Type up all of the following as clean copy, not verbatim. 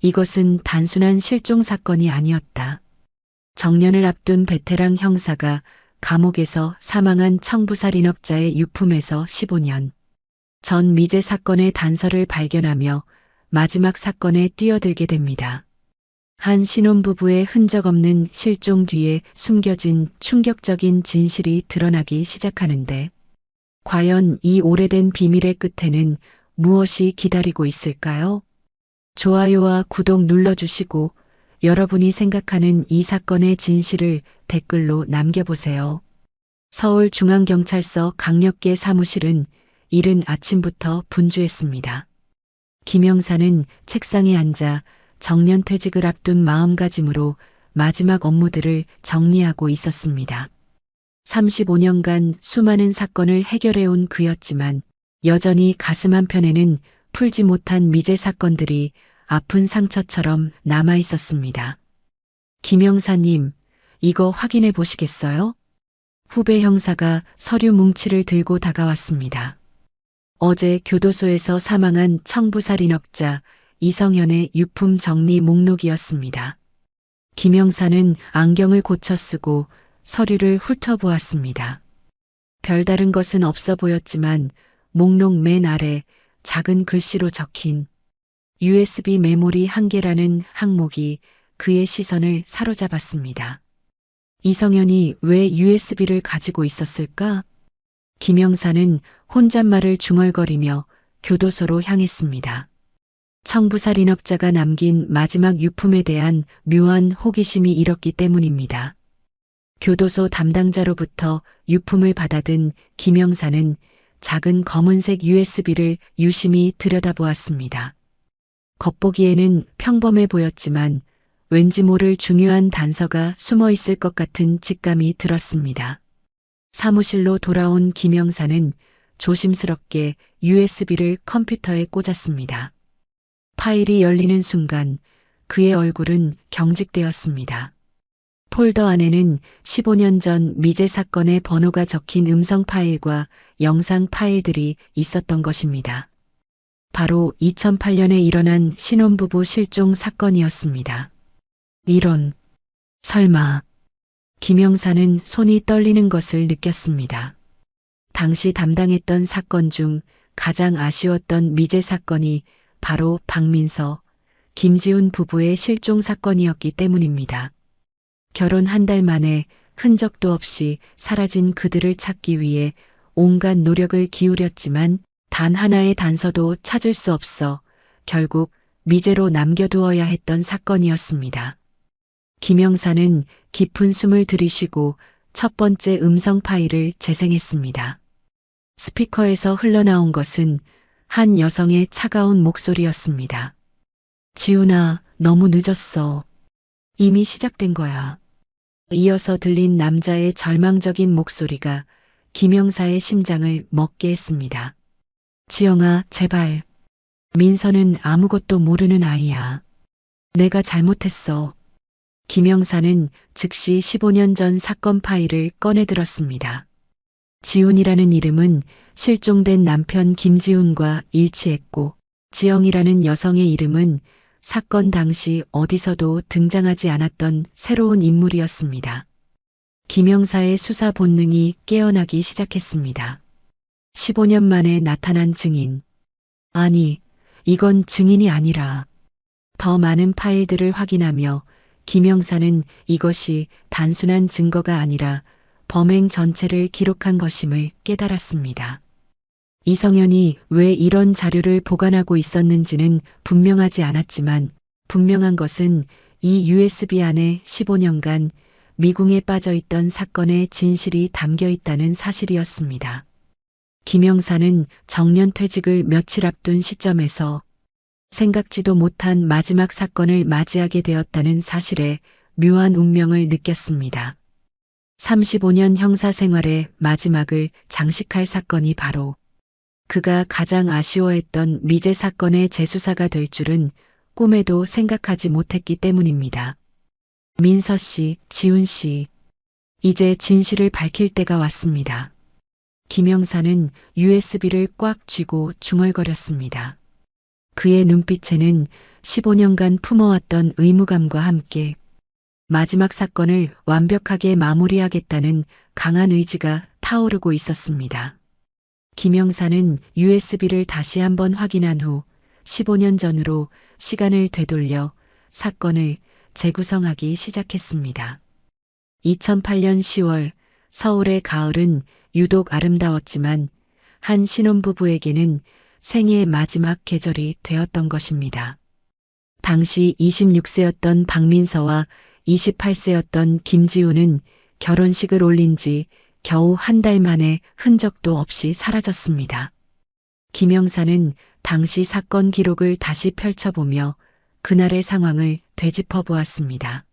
이것은 단순한 실종 사건이 아니었다. 정년을 앞둔 베테랑 형사가 감옥에서 사망한 청부살인업자의 유품에서 15년 전 미제 사건의 단서를 발견하며 마지막 사건에 뛰어들게 됩니다. 한 신혼부부의 흔적 없는 실종 뒤에 숨겨진 충격적인 진실이 드러나기 시작하는데, 과연 이 오래된 비밀의 끝에는 무엇이 기다리고 있을까요? 좋아요와 구독 눌러주시고 여러분이 생각하는 이 사건의 진실을 댓글로 남겨보세요. 서울중앙경찰서 강력계 사무실은 이른 아침부터 분주했습니다. 김 형사는 책상에 앉아 정년퇴직을 앞둔 마음가짐으로 마지막 업무들을 정리하고 있었습니다. 35년간 수많은 사건을 해결해온 그였지만 여전히 가슴 한편에는 풀지 못한 미제 사건들이 아픈 상처처럼 남아 있었습니다. 김 형사님, 이거 확인해 보시겠어요? 후배 형사가 서류 뭉치를 들고 다가왔습니다. 어제 교도소에서 사망한 청부살인업자 이성현의 유품 정리 목록이었습니다. 김 형사는 안경을 고쳐 쓰고 서류를 훑어보았습니다. 별다른 것은 없어 보였지만 목록 맨 아래 작은 글씨로 적힌 USB 메모리 1개라는 항목이 그의 시선을 사로잡았습니다. 이성현이 왜 USB를 가지고 있었을까? 김 형사는 혼잣말을 중얼거리며 교도소로 향했습니다. 청부살인업자가 남긴 마지막 유품에 대한 묘한 호기심이 일었기 때문입니다. 교도소 담당자로부터 유품을 받아든 김 형사는 작은 검은색 USB를 유심히 들여다보았습니다. 겉보기에는 평범해 보였지만 왠지 모를 중요한 단서가 숨어 있을 것 같은 직감이 들었습니다. 사무실로 돌아온 김 형사는 조심스럽게 USB를 컴퓨터에 꽂았습니다. 파일이 열리는 순간 그의 얼굴은 경직되었습니다. 폴더 안에는 15년 전 미제 사건의 번호가 적힌 음성 파일과 영상 파일들이 있었던 것입니다. 바로 2008년에 일어난 신혼부부 실종 사건이었습니다. 이런, 설마. 김 형사는 손이 떨리는 것을 느꼈습니다. 당시 담당했던 사건 중 가장 아쉬웠던 미제 사건이 바로 박민서, 김지훈 부부의 실종 사건이었기 때문입니다. 결혼 한 달 만에 흔적도 없이 사라진 그들을 찾기 위해 온갖 노력을 기울였지만 단 하나의 단서도 찾을 수 없어 결국 미제로 남겨두어야 했던 사건이었습니다. 김 형사는 깊은 숨을 들이쉬고 첫 번째 음성 파일을 재생했습니다. 스피커에서 흘러나온 것은 한 여성의 차가운 목소리였습니다. 지훈아, 너무 늦었어. 이미 시작된 거야. 이어서 들린 남자의 절망적인 목소리가 김 형사의 심장을 먹게 했습니다. 지영아, 제발. 민서는 아무것도 모르는 아이야. 내가 잘못했어. 김 형사는 즉시 15년 전 사건 파일을 꺼내 들었습니다. 지훈이라는 이름은 실종된 남편 김지훈과 일치했고, 지영이라는 여성의 이름은 사건 당시 어디서도 등장하지 않았던 새로운 인물이었습니다. 김 형사의 수사 본능이 깨어나기 시작했습니다. 15년 만에 나타난 증인. 아니, 이건 증인이 아니라 더 많은 파일들을 확인하며 김 형사는 이것이 단순한 증거가 아니라 범행 전체를 기록한 것임을 깨달았습니다. 이성현이 왜 이런 자료를 보관하고 있었는지는 분명하지 않았지만 분명한 것은 이 USB 안에 15년간 미궁에 빠져 있던 사건의 진실이 담겨 있다는 사실이었습니다. 김 형사는 정년퇴직을 며칠 앞둔 시점에서 생각지도 못한 마지막 사건을 맞이하게 되었다는 사실에 묘한 운명을 느꼈습니다. 35년 형사 생활의 마지막을 장식할 사건이 바로 그가 가장 아쉬워했던 미제 사건의 재수사가 될 줄은 꿈에도 생각하지 못했기 때문입니다. 민서 씨, 지훈 씨, 이제 진실을 밝힐 때가 왔습니다. 김 형사는 USB를 꽉 쥐고 중얼거렸습니다. 그의 눈빛에는 15년간 품어왔던 의무감과 함께 마지막 사건을 완벽하게 마무리하겠다는 강한 의지가 타오르고 있었습니다. 김영사는 USB를 다시 한번 확인한 후 15년 전으로 시간을 되돌려 사건을 재구성하기 시작했습니다. 2008년 10월 서울의 가을은 유독 아름다웠지만 한 신혼부부에게는 생애의 마지막 계절이 되었던 것입니다. 당시 26세였던 박민서와 28세였던 김지우는 결혼식을 올린 지 겨우 한 달 만에 흔적도 없이 사라졌습니다. 김영사는 당시 사건 기록을 다시 펼쳐보며 그날의 상황을 되짚어 보았습니다.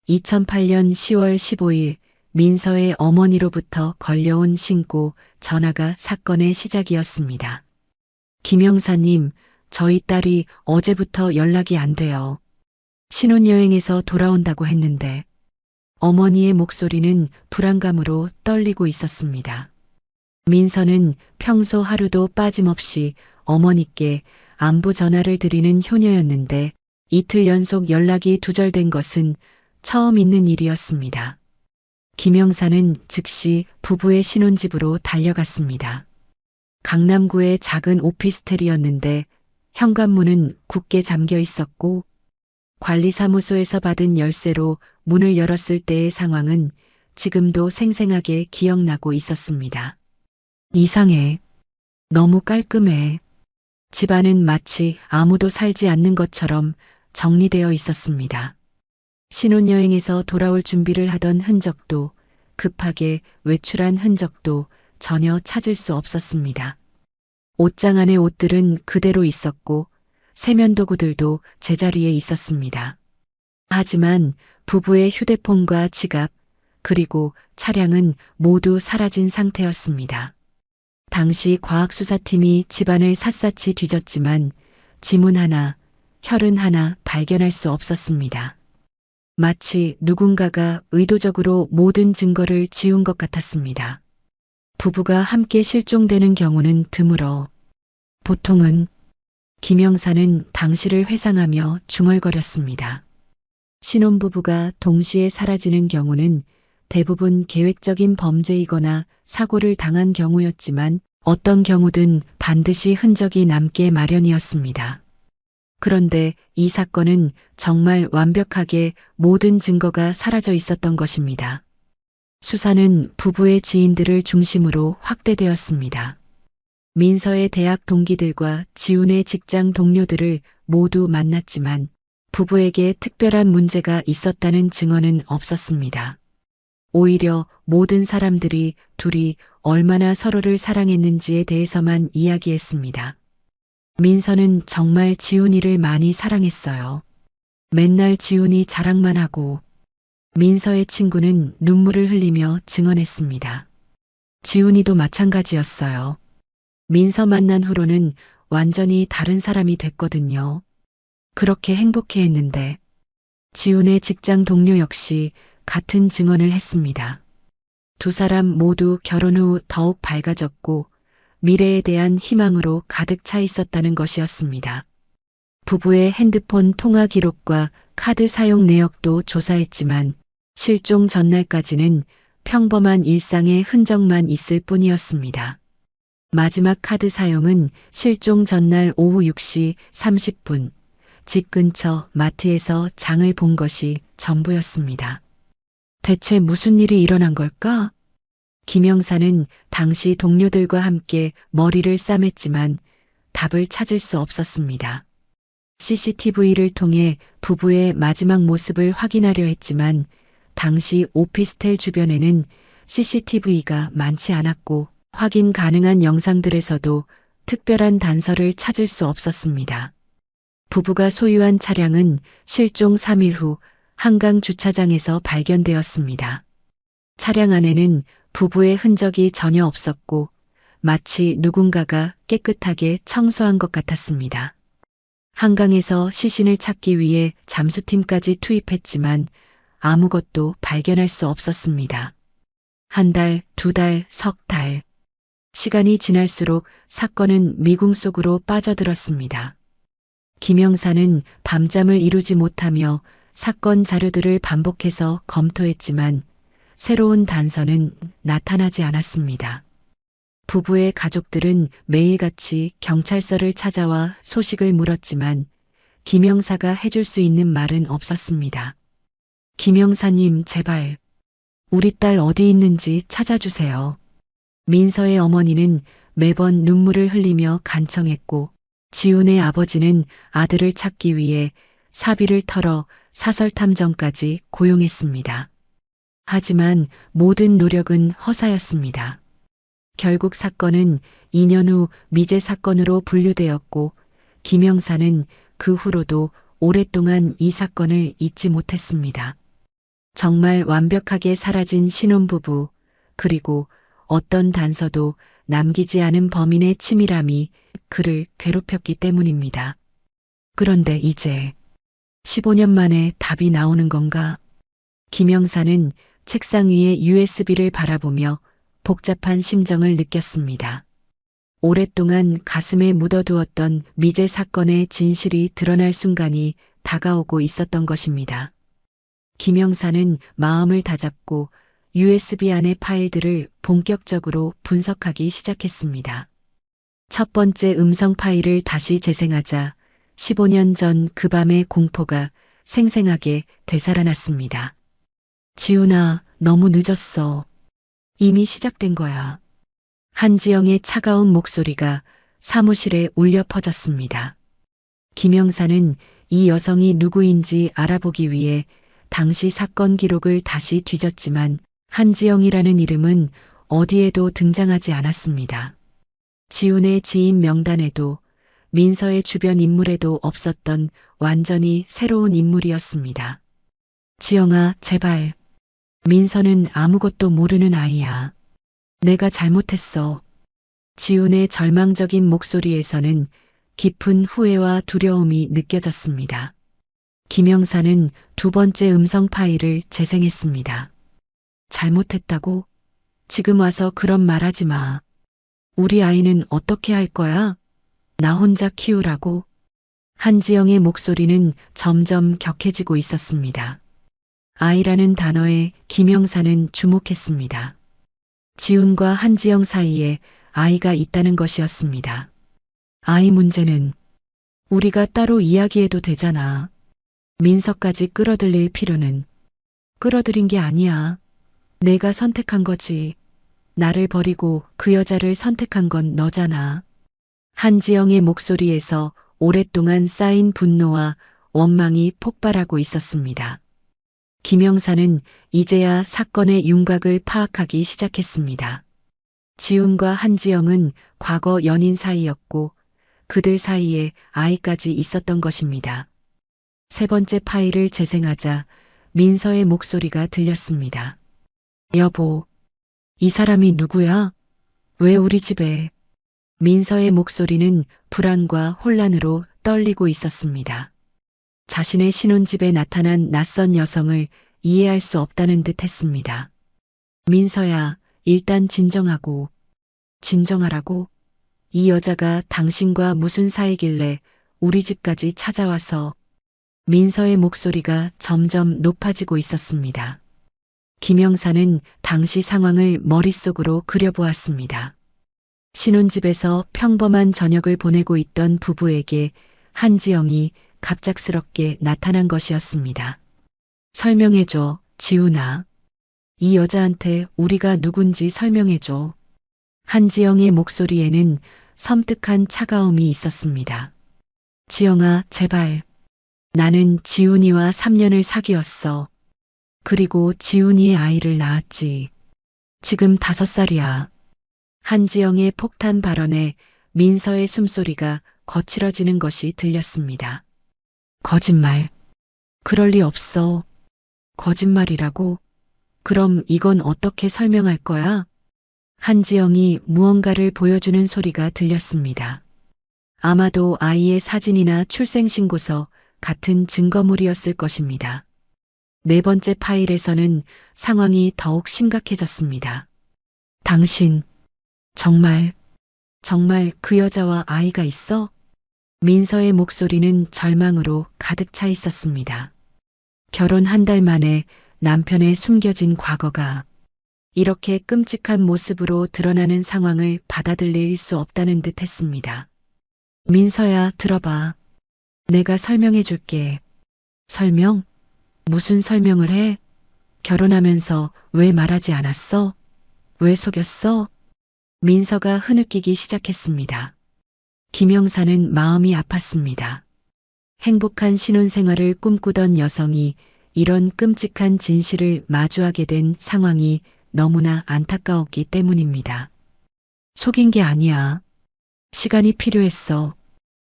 2008년 10월 15일 민서의 어머니로부터 걸려온 신고 전화가 사건의 시작이었습니다. 김영사님, 저희 딸이 어제부터 연락이 안 돼요. 신혼여행에서 돌아온다고 했는데 어머니의 목소리는 불안감으로 떨리고 있었습니다. 민서는 평소 하루도 빠짐없이 어머니께 안부 전화를 드리는 효녀였는데 이틀 연속 연락이 두절된 것은 처음 있는 일이었습니다. 김영사는 즉시 부부의 신혼집으로 달려갔습니다. 강남구의 작은 오피스텔이었는데 현관문은 굳게 잠겨 있었고 관리사무소에서 받은 열쇠로 문을 열었을 때의 상황은 지금도 생생하게 기억나고 있었습니다. 이상해. 너무 깔끔해. 집안은 마치 아무도 살지 않는 것처럼 정리되어 있었습니다. 신혼여행에서 돌아올 준비를 하던 흔적도 급하게 외출한 흔적도 전혀 찾을 수 없었습니다. 옷장 안의 옷들은 그대로 있었고 세면도구들도 제자리에 있었습니다. 하지만 부부의 휴대폰과 지갑 그리고 차량은 모두 사라진 상태였습니다. 당시 과학수사팀이 집안을 샅샅이 뒤졌지만 지문 하나, 혈흔 하나 발견할 수 없었습니다. 마치 누군가가 의도적으로 모든 증거를 지운 것 같았습니다. 부부가 함께 실종되는 경우는 드물어 보통은 김영사는 당시를 회상하며 중얼거렸습니다. 신혼부부가 동시에 사라지는 경우는 대부분 계획적인 범죄이거나 사고를 당한 경우였지만 어떤 경우든 반드시 흔적이 남게 마련이었습니다. 그런데 이 사건은 정말 완벽하게 모든 증거가 사라져 있었던 것입니다. 수사는 부부의 지인들을 중심으로 확대되었습니다. 민서의 대학 동기들과 지훈의 직장 동료들을 모두 만났지만 부부에게 특별한 문제가 있었다는 증언은 없었습니다. 오히려 모든 사람들이 둘이 얼마나 서로를 사랑했는지에 대해서만 이야기했습니다. 민서는 정말 지훈이를 많이 사랑했어요. 맨날 지훈이 자랑만 하고 민서의 친구는 눈물을 흘리며 증언했습니다. 지훈이도 마찬가지였어요. 민서 만난 후로는 완전히 다른 사람이 됐거든요. 그렇게 행복해했는데 지훈의 직장 동료 역시 같은 증언을 했습니다. 두 사람 모두 결혼 후 더욱 밝아졌고 미래에 대한 희망으로 가득 차 있었다는 것이었습니다. 부부의 핸드폰 통화 기록과 카드 사용 내역도 조사했지만 실종 전날까지는 평범한 일상의 흔적만 있을 뿐이었습니다. 마지막 카드 사용은 실종 전날 오후 6시 30분 집 근처 마트에서 장을 본 것이 전부였습니다. 대체 무슨 일이 일어난 걸까? 김영사는 당시 동료들과 함께 머리를 싸맸지만 답을 찾을 수 없었습니다. CCTV를 통해 부부의 마지막 모습을 확인하려 했지만 당시 오피스텔 주변에는 CCTV가 많지 않았고 확인 가능한 영상들에서도 특별한 단서를 찾을 수 없었습니다. 부부가 소유한 차량은 실종 3일 후 한강 주차장에서 발견되었습니다. 차량 안에는 부부의 흔적이 전혀 없었고 마치 누군가가 깨끗하게 청소한 것 같았습니다. 한강에서 시신을 찾기 위해 잠수팀까지 투입했지만 아무것도 발견할 수 없었습니다. 한 달, 두 달, 석 달. 시간이 지날수록 사건은 미궁 속으로 빠져들었습니다. 김영사는 밤잠을 이루지 못하며 사건 자료들을 반복해서 검토했지만 새로운 단서는 나타나지 않았습니다. 부부의 가족들은 매일같이 경찰서를 찾아와 소식을 물었지만 김영사가 해줄 수 있는 말은 없었습니다. 김영사님, 제발 우리 딸 어디 있는지 찾아주세요. 민서의 어머니는 매번 눈물을 흘리며 간청했고 지훈의 아버지는 아들을 찾기 위해 사비를 털어 사설탐정까지 고용했습니다. 하지만 모든 노력은 허사였습니다. 결국 사건은 2년 후 미제 사건으로 분류되었고 김영사는 그 후로도 오랫동안 이 사건을 잊지 못했습니다. 정말 완벽하게 사라진 신혼부부, 그리고 어떤 단서도 남기지 않은 범인의 치밀함이 그를 괴롭혔기 때문입니다. 그런데 이제 15년 만에 답이 나오는 건가? 김영사는 책상 위에 USB를 바라보며 복잡한 심정을 느꼈습니다. 오랫동안 가슴에 묻어두었던 미제 사건의 진실이 드러날 순간이 다가오고 있었던 것입니다. 김영사는 마음을 다잡고 USB 안의 파일들을 본격적으로 분석하기 시작했습니다. 첫 번째 음성 파일을 다시 재생하자 15년 전 그 밤의 공포가 생생하게 되살아났습니다. 지훈아, 너무 늦었어. 이미 시작된 거야. 한지영의 차가운 목소리가 사무실에 울려 퍼졌습니다. 김영사는 이 여성이 누구인지 알아보기 위해 당시 사건 기록을 다시 뒤졌지만 한지영이라는 이름은 어디에도 등장하지 않았습니다. 지훈의 지인 명단에도 민서의 주변 인물에도 없었던 완전히 새로운 인물이었습니다. 지영아, 제발. 민서는 아무것도 모르는 아이야. 내가 잘못했어. 지훈의 절망적인 목소리에서는 깊은 후회와 두려움이 느껴졌습니다. 김영사는 두 번째 음성 파일을 재생했습니다. 잘못했다고? 지금 와서 그런 말 하지 마. 우리 아이는 어떻게 할 거야? 나 혼자 키우라고? 한지영의 목소리는 점점 격해지고 있었습니다. 아이라는 단어에 김영사는 주목했습니다. 지훈과 한지영 사이에 아이가 있다는 것이었습니다. 아이 문제는 우리가 따로 이야기해도 되잖아. 민서까지 끌어들일 필요는. 끌어들인 게 아니야. 내가 선택한 거지. 나를 버리고 그 여자를 선택한 건 너잖아. 한지영의 목소리에서 오랫동안 쌓인 분노와 원망이 폭발하고 있었습니다. 김영사는 이제야 사건의 윤곽을 파악하기 시작했습니다. 지훈과 한지영은 과거 연인 사이였고 그들 사이에 아이까지 있었던 것입니다. 세 번째 파일을 재생하자 민서의 목소리가 들렸습니다. 여보, 이 사람이 누구야? 왜 우리 집에? 민서의 목소리는 불안과 혼란으로 떨리고 있었습니다. 자신의 신혼집에 나타난 낯선 여성을 이해할 수 없다는 듯 했습니다. 민서야, 일단 진정하고. 진정하라고? 이 여자가 당신과 무슨 사이길래 우리 집까지 찾아와서. 민서의 목소리가 점점 높아지고 있었습니다. 김영사는 당시 상황을 머릿속으로 그려보았습니다. 신혼집에서 평범한 저녁을 보내고 있던 부부에게 한지영이 갑작스럽게 나타난 것이었습니다. 설명해줘, 지훈아. 이 여자한테 우리가 누군지 설명해줘. 한지영의 목소리에는 섬뜩한 차가움이 있었습니다. 지영아, 제발. 나는 지훈이와 3년을 사귀었어. 그리고 지훈이의 아이를 낳았지. 지금 5살이야. 한지영의 폭탄 발언에 민서의 숨소리가 거칠어지는 것이 들렸습니다. 거짓말. 그럴 리 없어. 거짓말이라고? 그럼 이건 어떻게 설명할 거야? 한지영이 무언가를 보여주는 소리가 들렸습니다. 아마도 아이의 사진이나 출생신고서 같은 증거물이었을 것입니다. 네 번째 파일에서는 상황이 더욱 심각해졌습니다. 당신, 정말 그 여자와 아이가 있어? 민서의 목소리는 절망으로 가득 차 있었습니다. 결혼 한 달 만에 남편의 숨겨진 과거가 이렇게 끔찍한 모습으로 드러나는 상황을 받아들일 수 없다는 듯 했습니다. 민서야, 들어봐. 내가 설명해 줄게. 설명? 무슨 설명을 해? 결혼하면서 왜 말하지 않았어? 왜 속였어? 민서가 흐느끼기 시작했습니다. 김영사는 마음이 아팠습니다. 행복한 신혼생활을 꿈꾸던 여성이 이런 끔찍한 진실을 마주하게 된 상황이 너무나 안타까웠기 때문입니다. 속인 게 아니야. 시간이 필요했어.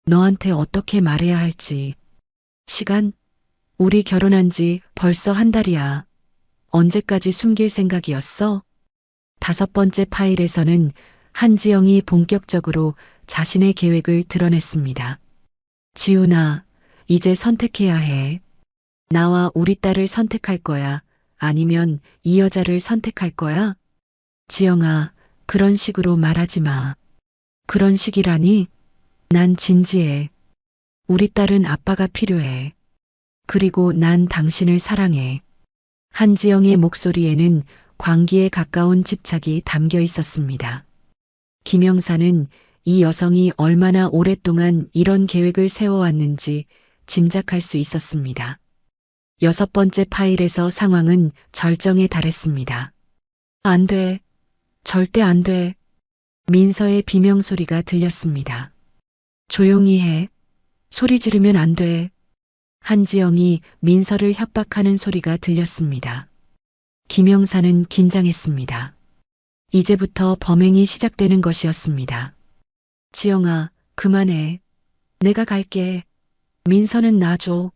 너한테 어떻게 말해야 할지. 시간? 우리 결혼한 지 벌써 한 달이야. 언제까지 숨길 생각이었어? 5번째 파일에서는 한지영이 본격적으로 자신의 계획을 드러냈습니다. 지훈아, 이제 선택해야 해. 나와 우리 딸을 선택할 거야? 아니면 이 여자를 선택할 거야? 지영아, 그런 식으로 말하지 마. 그런 식이라니? 난 진지해. 우리 딸은 아빠가 필요해. 그리고 난 당신을 사랑해. 한지영의 목소리에는 광기에 가까운 집착이 담겨 있었습니다. 김영사는 이 여성이 얼마나 오랫동안 이런 계획을 세워왔는지 짐작할 수 있었습니다. 6번째 파일에서 상황은 절정에 달했습니다. 안 돼. 절대 안 돼. 민서의 비명소리가 들렸습니다. 조용히 해. 소리 지르면 안 돼. 한지영이 민서를 협박하는 소리가 들렸습니다. 김영사는 긴장했습니다. 이제부터 범행이 시작되는 것이었습니다. 지영아, 그만해. 내가 갈게. 민서는 놔줘.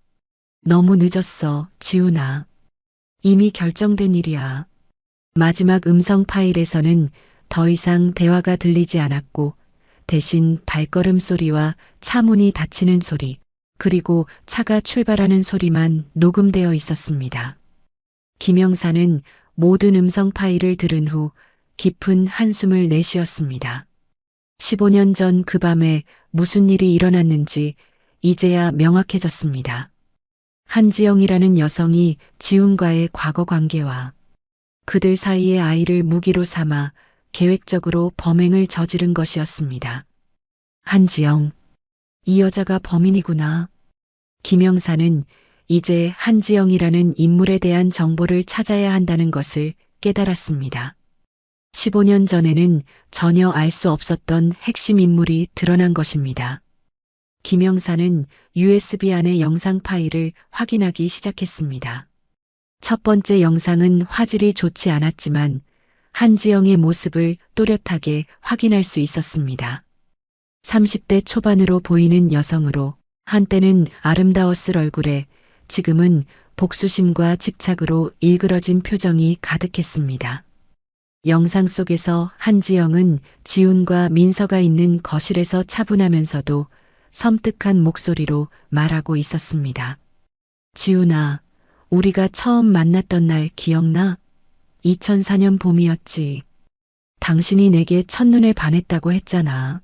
너무 늦었어, 지훈아. 이미 결정된 일이야. 마지막 음성 파일에서는 더 이상 대화가 들리지 않았고 대신 발걸음 소리와 차 문이 닫히는 소리, 그리고 차가 출발하는 소리만 녹음되어 있었습니다. 김영사는 모든 음성 파일을 들은 후 깊은 한숨을 내쉬었습니다. 15년 전 그 밤에 무슨 일이 일어났는지 이제야 명확해졌습니다. 한지영이라는 여성이 지훈과의 과거 관계와 그들 사이의 아이를 무기로 삼아 계획적으로 범행을 저지른 것이었습니다. 한지영, 이 여자가 범인이구나. 김영사는 이제 한지영이라는 인물에 대한 정보를 찾아야 한다는 것을 깨달았습니다. 15년 전에는 전혀 알 수 없었던 핵심 인물이 드러난 것입니다. 김영사는 USB 안의 영상 파일을 확인하기 시작했습니다. 첫 번째 영상은 화질이 좋지 않았지만 한지영의 모습을 또렷하게 확인할 수 있었습니다. 30대 초반으로 보이는 여성으로 한때는 아름다웠을 얼굴에 지금은 복수심과 집착으로 일그러진 표정이 가득했습니다. 영상 속에서 한지영은 지훈과 민서가 있는 거실에서 차분하면서도 섬뜩한 목소리로 말하고 있었습니다. 지훈아, 우리가 처음 만났던 날 기억나? 2004년 봄이었지. 당신이 내게 첫눈에 반했다고 했잖아.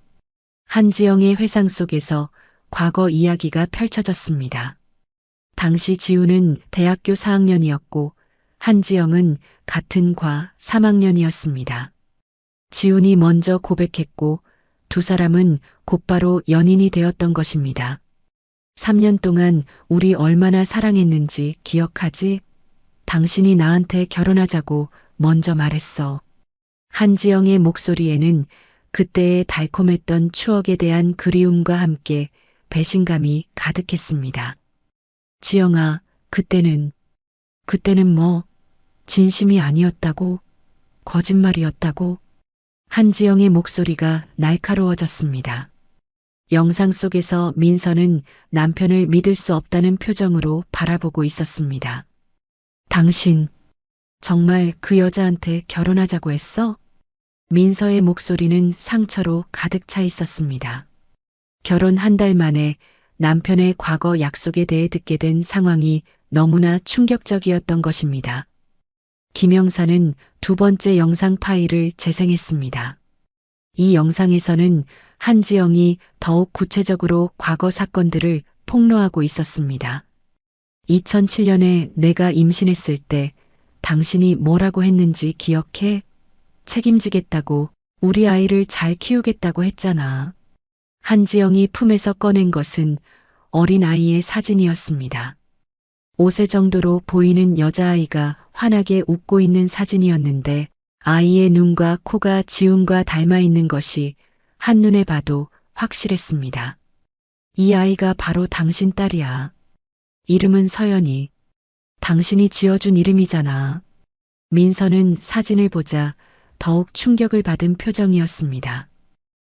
한지영의 회상 속에서 과거 이야기가 펼쳐졌습니다. 당시 지훈은 대학교 4학년이었고 한지영은 같은 과 3학년이었습니다. 지훈이 먼저 고백했고 두 사람은 곧바로 연인이 되었던 것입니다. 3년 동안 우리 얼마나 사랑했는지 기억하지? 당신이 나한테 결혼하자고 먼저 말했어. 한지영의 목소리에는 그때의 달콤했던 추억에 대한 그리움과 함께 배신감이 가득했습니다. 지영아, 그때는 뭐? 진심이 아니었다고? 거짓말이었다고? 한지영의 목소리가 날카로워졌습니다. 영상 속에서 민서는 남편을 믿을 수 없다는 표정으로 바라보고 있었습니다. 당신, 정말 그 여자한테 결혼하자고 했어? 민서의 목소리는 상처로 가득 차 있었습니다. 결혼 한 달 만에 남편의 과거 약속에 대해 듣게 된 상황이 너무나 충격적이었던 것입니다. 김영사는 두 번째 영상 파일을 재생했습니다. 이 영상에서는 한지영이 더욱 구체적으로 과거 사건들을 폭로하고 있었습니다. 2007년에 내가 임신했을 때 당신이 뭐라고 했는지 기억해? 책임지겠다고, 우리 아이를 잘 키우겠다고 했잖아. 한지영이 품에서 꺼낸 것은 어린 아이의 사진이었습니다. 5세 정도로 보이는 여자아이가 환하게 웃고 있는 사진이었는데 아이의 눈과 코가 지훈과 닮아 있는 것이 한눈에 봐도 확실했습니다. 이 아이가 바로 당신 딸이야. 이름은 서연이. 당신이 지어준 이름이잖아. 민서는 사진을 보자 더욱 충격을 받은 표정이었습니다.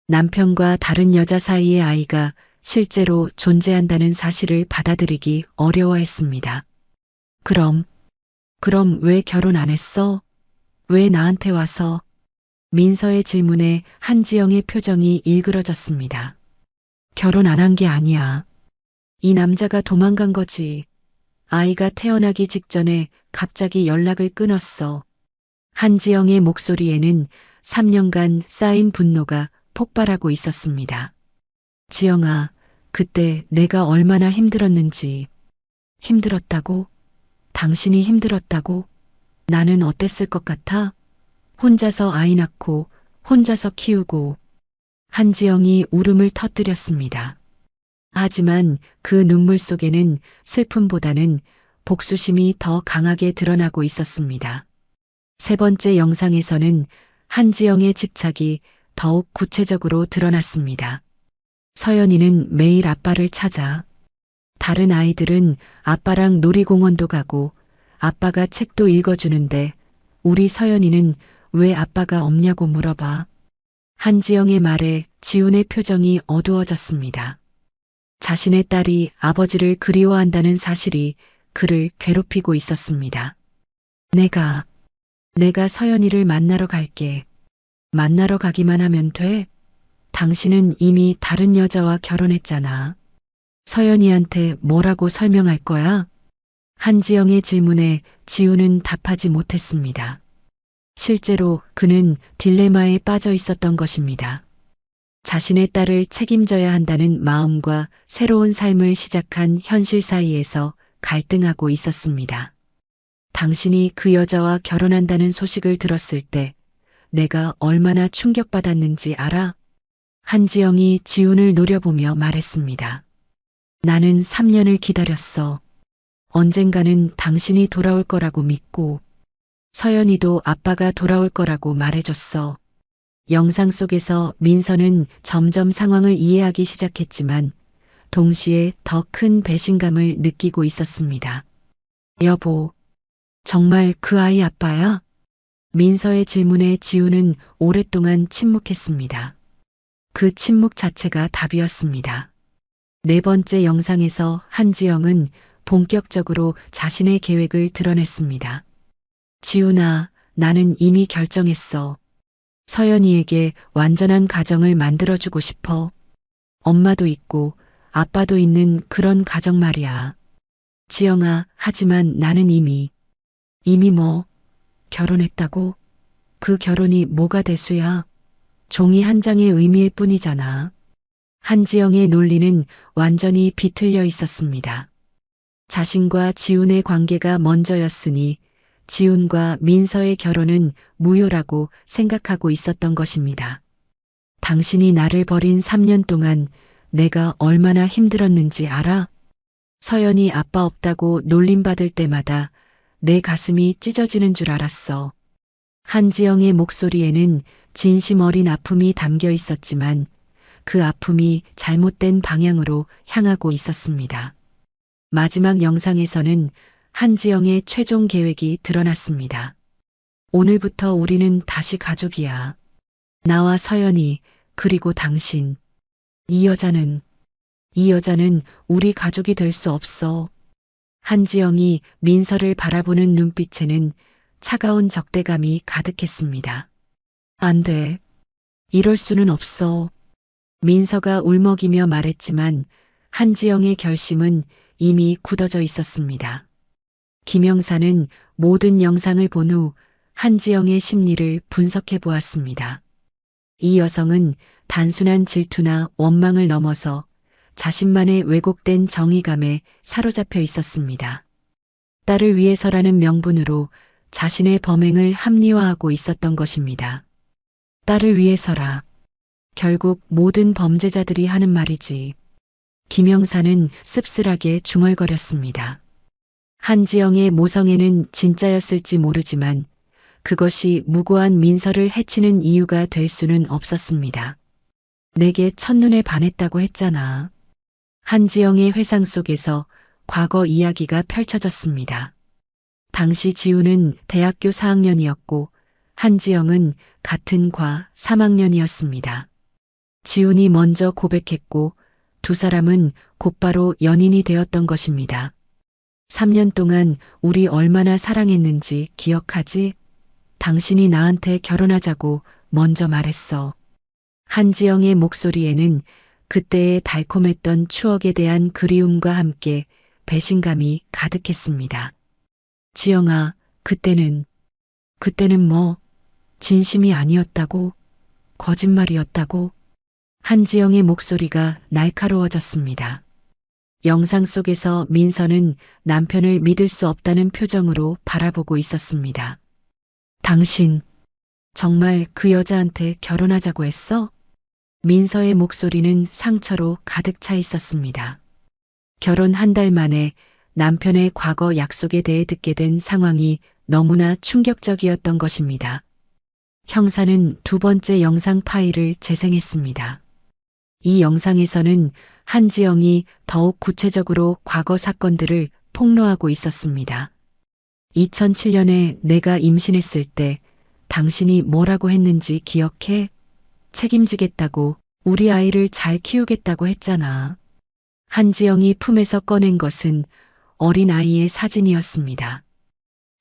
남편과 다른 여자 사이의 아이가 실제로 존재한다는 사실을 받아들이기 어려워했습니다. 그럼 왜 결혼 안 했어? 왜 나한테 와서? 민서의 질문에 한지영의 표정이 일그러졌습니다. 결혼 안 한 게 아니야. 이 남자가 도망간 거지. 아이가 태어나기 직전에 갑자기 연락을 끊었어. 한지영의 목소리에는 3년간 쌓인 분노가 폭발하고 있었습니다. 지영아, 그때 내가 얼마나 힘들었는지. 힘들었다고? 당신이 힘들었다고? 나는 어땠을 것 같아? 혼자서 아이 낳고, 혼자서 키우고. 한지영이 울음을 터뜨렸습니다. 하지만 그 눈물 속에는 슬픔보다는 복수심이 더 강하게 드러나고 있었습니다. 세 번째 영상에서는 한지영의 집착이 더욱 구체적으로 드러났습니다. 서연이는 매일 아빠를 찾아. 다른 아이들은 아빠랑 놀이공원도 가고 아빠가 책도 읽어주는데 우리 서연이는 왜 아빠가 없냐고 물어봐. 한지영의 말에 지훈의 표정이 어두워졌습니다. 자신의 딸이 아버지를 그리워한다는 사실이 그를 괴롭히고 있었습니다. 내가 서연이를 만나러 갈게. 만나러 가기만 하면 돼? 당신은 이미 다른 여자와 결혼했잖아. 서연이한테 뭐라고 설명할 거야? 한지영의 질문에 지훈은 답하지 못했습니다. 실제로 그는 딜레마에 빠져 있었던 것입니다. 자신의 딸을 책임져야 한다는 마음과 새로운 삶을 시작한 현실 사이에서 갈등하고 있었습니다. 당신이 그 여자와 결혼한다는 소식을 들었을 때 내가 얼마나 충격받았는지 알아? 한지영이 지훈을 노려보며 말했습니다. 나는 3년을 기다렸어. 언젠가는 당신이 돌아올 거라고 믿고 서연이도 아빠가 돌아올 거라고 말해줬어. 영상 속에서 민서는 점점 상황을 이해하기 시작했지만 동시에 더 큰 배신감을 느끼고 있었습니다. 여보, 정말 그 아이 아빠야? 민서의 질문에 지훈은 오랫동안 침묵했습니다. 그 침묵 자체가 답이었습니다. 네 번째 영상에서 한지영은 본격적으로 자신의 계획을 드러냈습니다. 지훈아, 나는 이미 결정했어. 서연이에게 완전한 가정을 만들어주고 싶어. 엄마도 있고 아빠도 있는 그런 가정 말이야. 지영아, 하지만 나는 이미 뭐? 결혼했다고? 그 결혼이 뭐가 대수야? 종이 한 장의 의미일 뿐이잖아. 한지영의 논리는 완전히 비틀려 있었습니다. 자신과 지훈의 관계가 먼저였으니 지훈과 민서의 결혼은 무효라고 생각하고 있었던 것입니다. 당신이 나를 버린 3년 동안 내가 얼마나 힘들었는지 알아? 서연이 아빠 없다고 놀림받을 때마다 내 가슴이 찢어지는 줄 알았어. 한지영의 목소리에는 진심 어린 아픔이 담겨 있었지만 그 아픔이 잘못된 방향으로 향하고 있었습니다. 마지막 영상에서는 한지영의 최종 계획이 드러났습니다. 오늘부터 우리는 다시 가족이야. 나와 서연이, 그리고 당신. 이 여자는 우리 가족이 될 수 없어. 한지영이 민서를 바라보는 눈빛에는 차가운 적대감이 가득했습니다. 안 돼. 이럴 수는 없어. 민서가 울먹이며 말했지만 한지영의 결심은 이미 굳어져 있었습니다. 김영사는 모든 영상을 본 후 한지영의 심리를 분석해 보았습니다. 이 여성은 단순한 질투나 원망을 넘어서 자신만의 왜곡된 정의감에 사로잡혀 있었습니다. 딸을 위해서라는 명분으로 자신의 범행을 합리화하고 있었던 것입니다. 딸을 위해서라. 결국 모든 범죄자들이 하는 말이지. 김영사는 씁쓸하게 중얼거렸습니다. 한지영의 모성애는 진짜였을지 모르지만 그것이 무고한 민서를 해치는 이유가 될 수는 없었습니다. 내게 첫눈에 반했다고 했잖아. 한지영의 회상 속에서 과거 이야기가 펼쳐졌습니다. 당시 지우는 대학교 4학년이었고 한지영은 같은 과 3학년이었습니다. 지훈이 먼저 고백했고 두 사람은 곧바로 연인이 되었던 것입니다. 3년 동안 우리 얼마나 사랑했는지 기억하지? 당신이 나한테 결혼하자고 먼저 말했어. 한지영의 목소리에는 그때의 달콤했던 추억에 대한 그리움과 함께 배신감이 가득했습니다. 지영아, 그때는 뭐, 진심이 아니었다고? 거짓말이었다고? 한지영의 목소리가 날카로워졌습니다. 영상 속에서 민서는 남편을 믿을 수 없다는 표정으로 바라보고 있었습니다. 당신, 정말 그 여자한테 결혼하자고 했어? 민서의 목소리는 상처로 가득 차 있었습니다. 결혼 한 달 만에 남편의 과거 약속에 대해 듣게 된 상황이 너무나 충격적이었던 것입니다. 형사는 두 번째 영상 파일을 재생했습니다. 이 영상에서는 한지영이 더욱 구체적으로 과거 사건들을 폭로하고 있었습니다. 2007년에 내가 임신했을 때 당신이 뭐라고 했는지 기억해? 책임지겠다고, 우리 아이를 잘 키우겠다고 했잖아. 한지영이 품에서 꺼낸 것은 어린 아이의 사진이었습니다.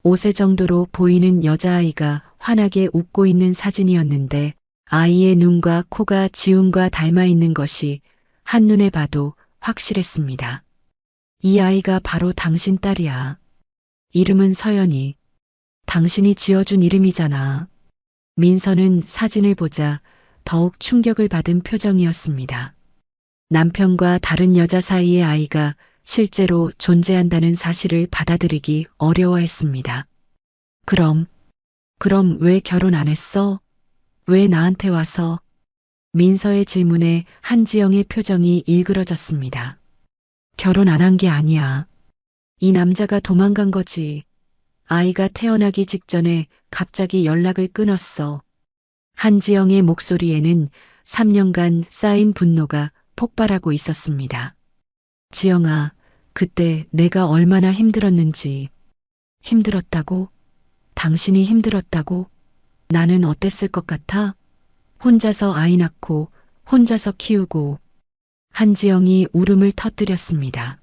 5세 정도로 보이는 여자아이가 환하게 웃고 있는 사진이었는데 아이의 눈과 코가 지훈과 닮아 있는 것이 한눈에 봐도 확실했습니다. 이 아이가 바로 당신 딸이야. 이름은 서연이. 당신이 지어준 이름이잖아. 민서는 사진을 보자 더욱 충격을 받은 표정이었습니다. 남편과 다른 여자 사이의 아이가 실제로 존재한다는 사실을 받아들이기 어려워했습니다. 그럼 왜 결혼 안 했어? 왜 나한테 와서? 민서의 질문에 한지영의 표정이 일그러졌습니다. 결혼 안 한 게 아니야. 이 남자가 도망간 거지. 아이가 태어나기 직전에 갑자기 연락을 끊었어. 한지영의 목소리에는 3년간 쌓인 분노가 폭발하고 있었습니다. 지영아, 그때 내가 얼마나 힘들었는지. 힘들었다고? 당신이 힘들었다고? 나는 어땠을 것 같아? 혼자서 아이 낳고 혼자서 키우고. 한지영이 울음을 터뜨렸습니다.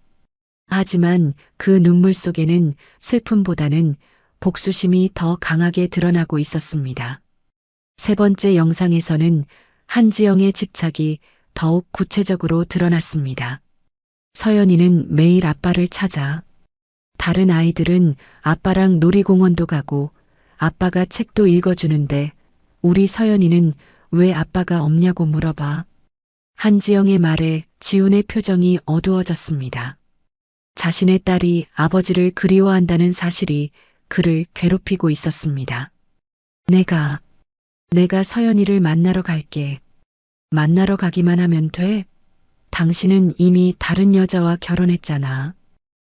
하지만 그 눈물 속에는 슬픔보다는 복수심이 더 강하게 드러나고 있었습니다. 세 번째 영상에서는 한지영의 집착이 더욱 구체적으로 드러났습니다. 서연이는 매일 아빠를 찾아. 다른 아이들은 아빠랑 놀이공원도 가고 아빠가 책도 읽어주는데 우리 서연이는 왜 아빠가 없냐고 물어봐. 한지영의 말에 지훈의 표정이 어두워졌습니다. 자신의 딸이 아버지를 그리워한다는 사실이 그를 괴롭히고 있었습니다. 내가 서연이를 만나러 갈게. 만나러 가기만 하면 돼? 당신은 이미 다른 여자와 결혼했잖아.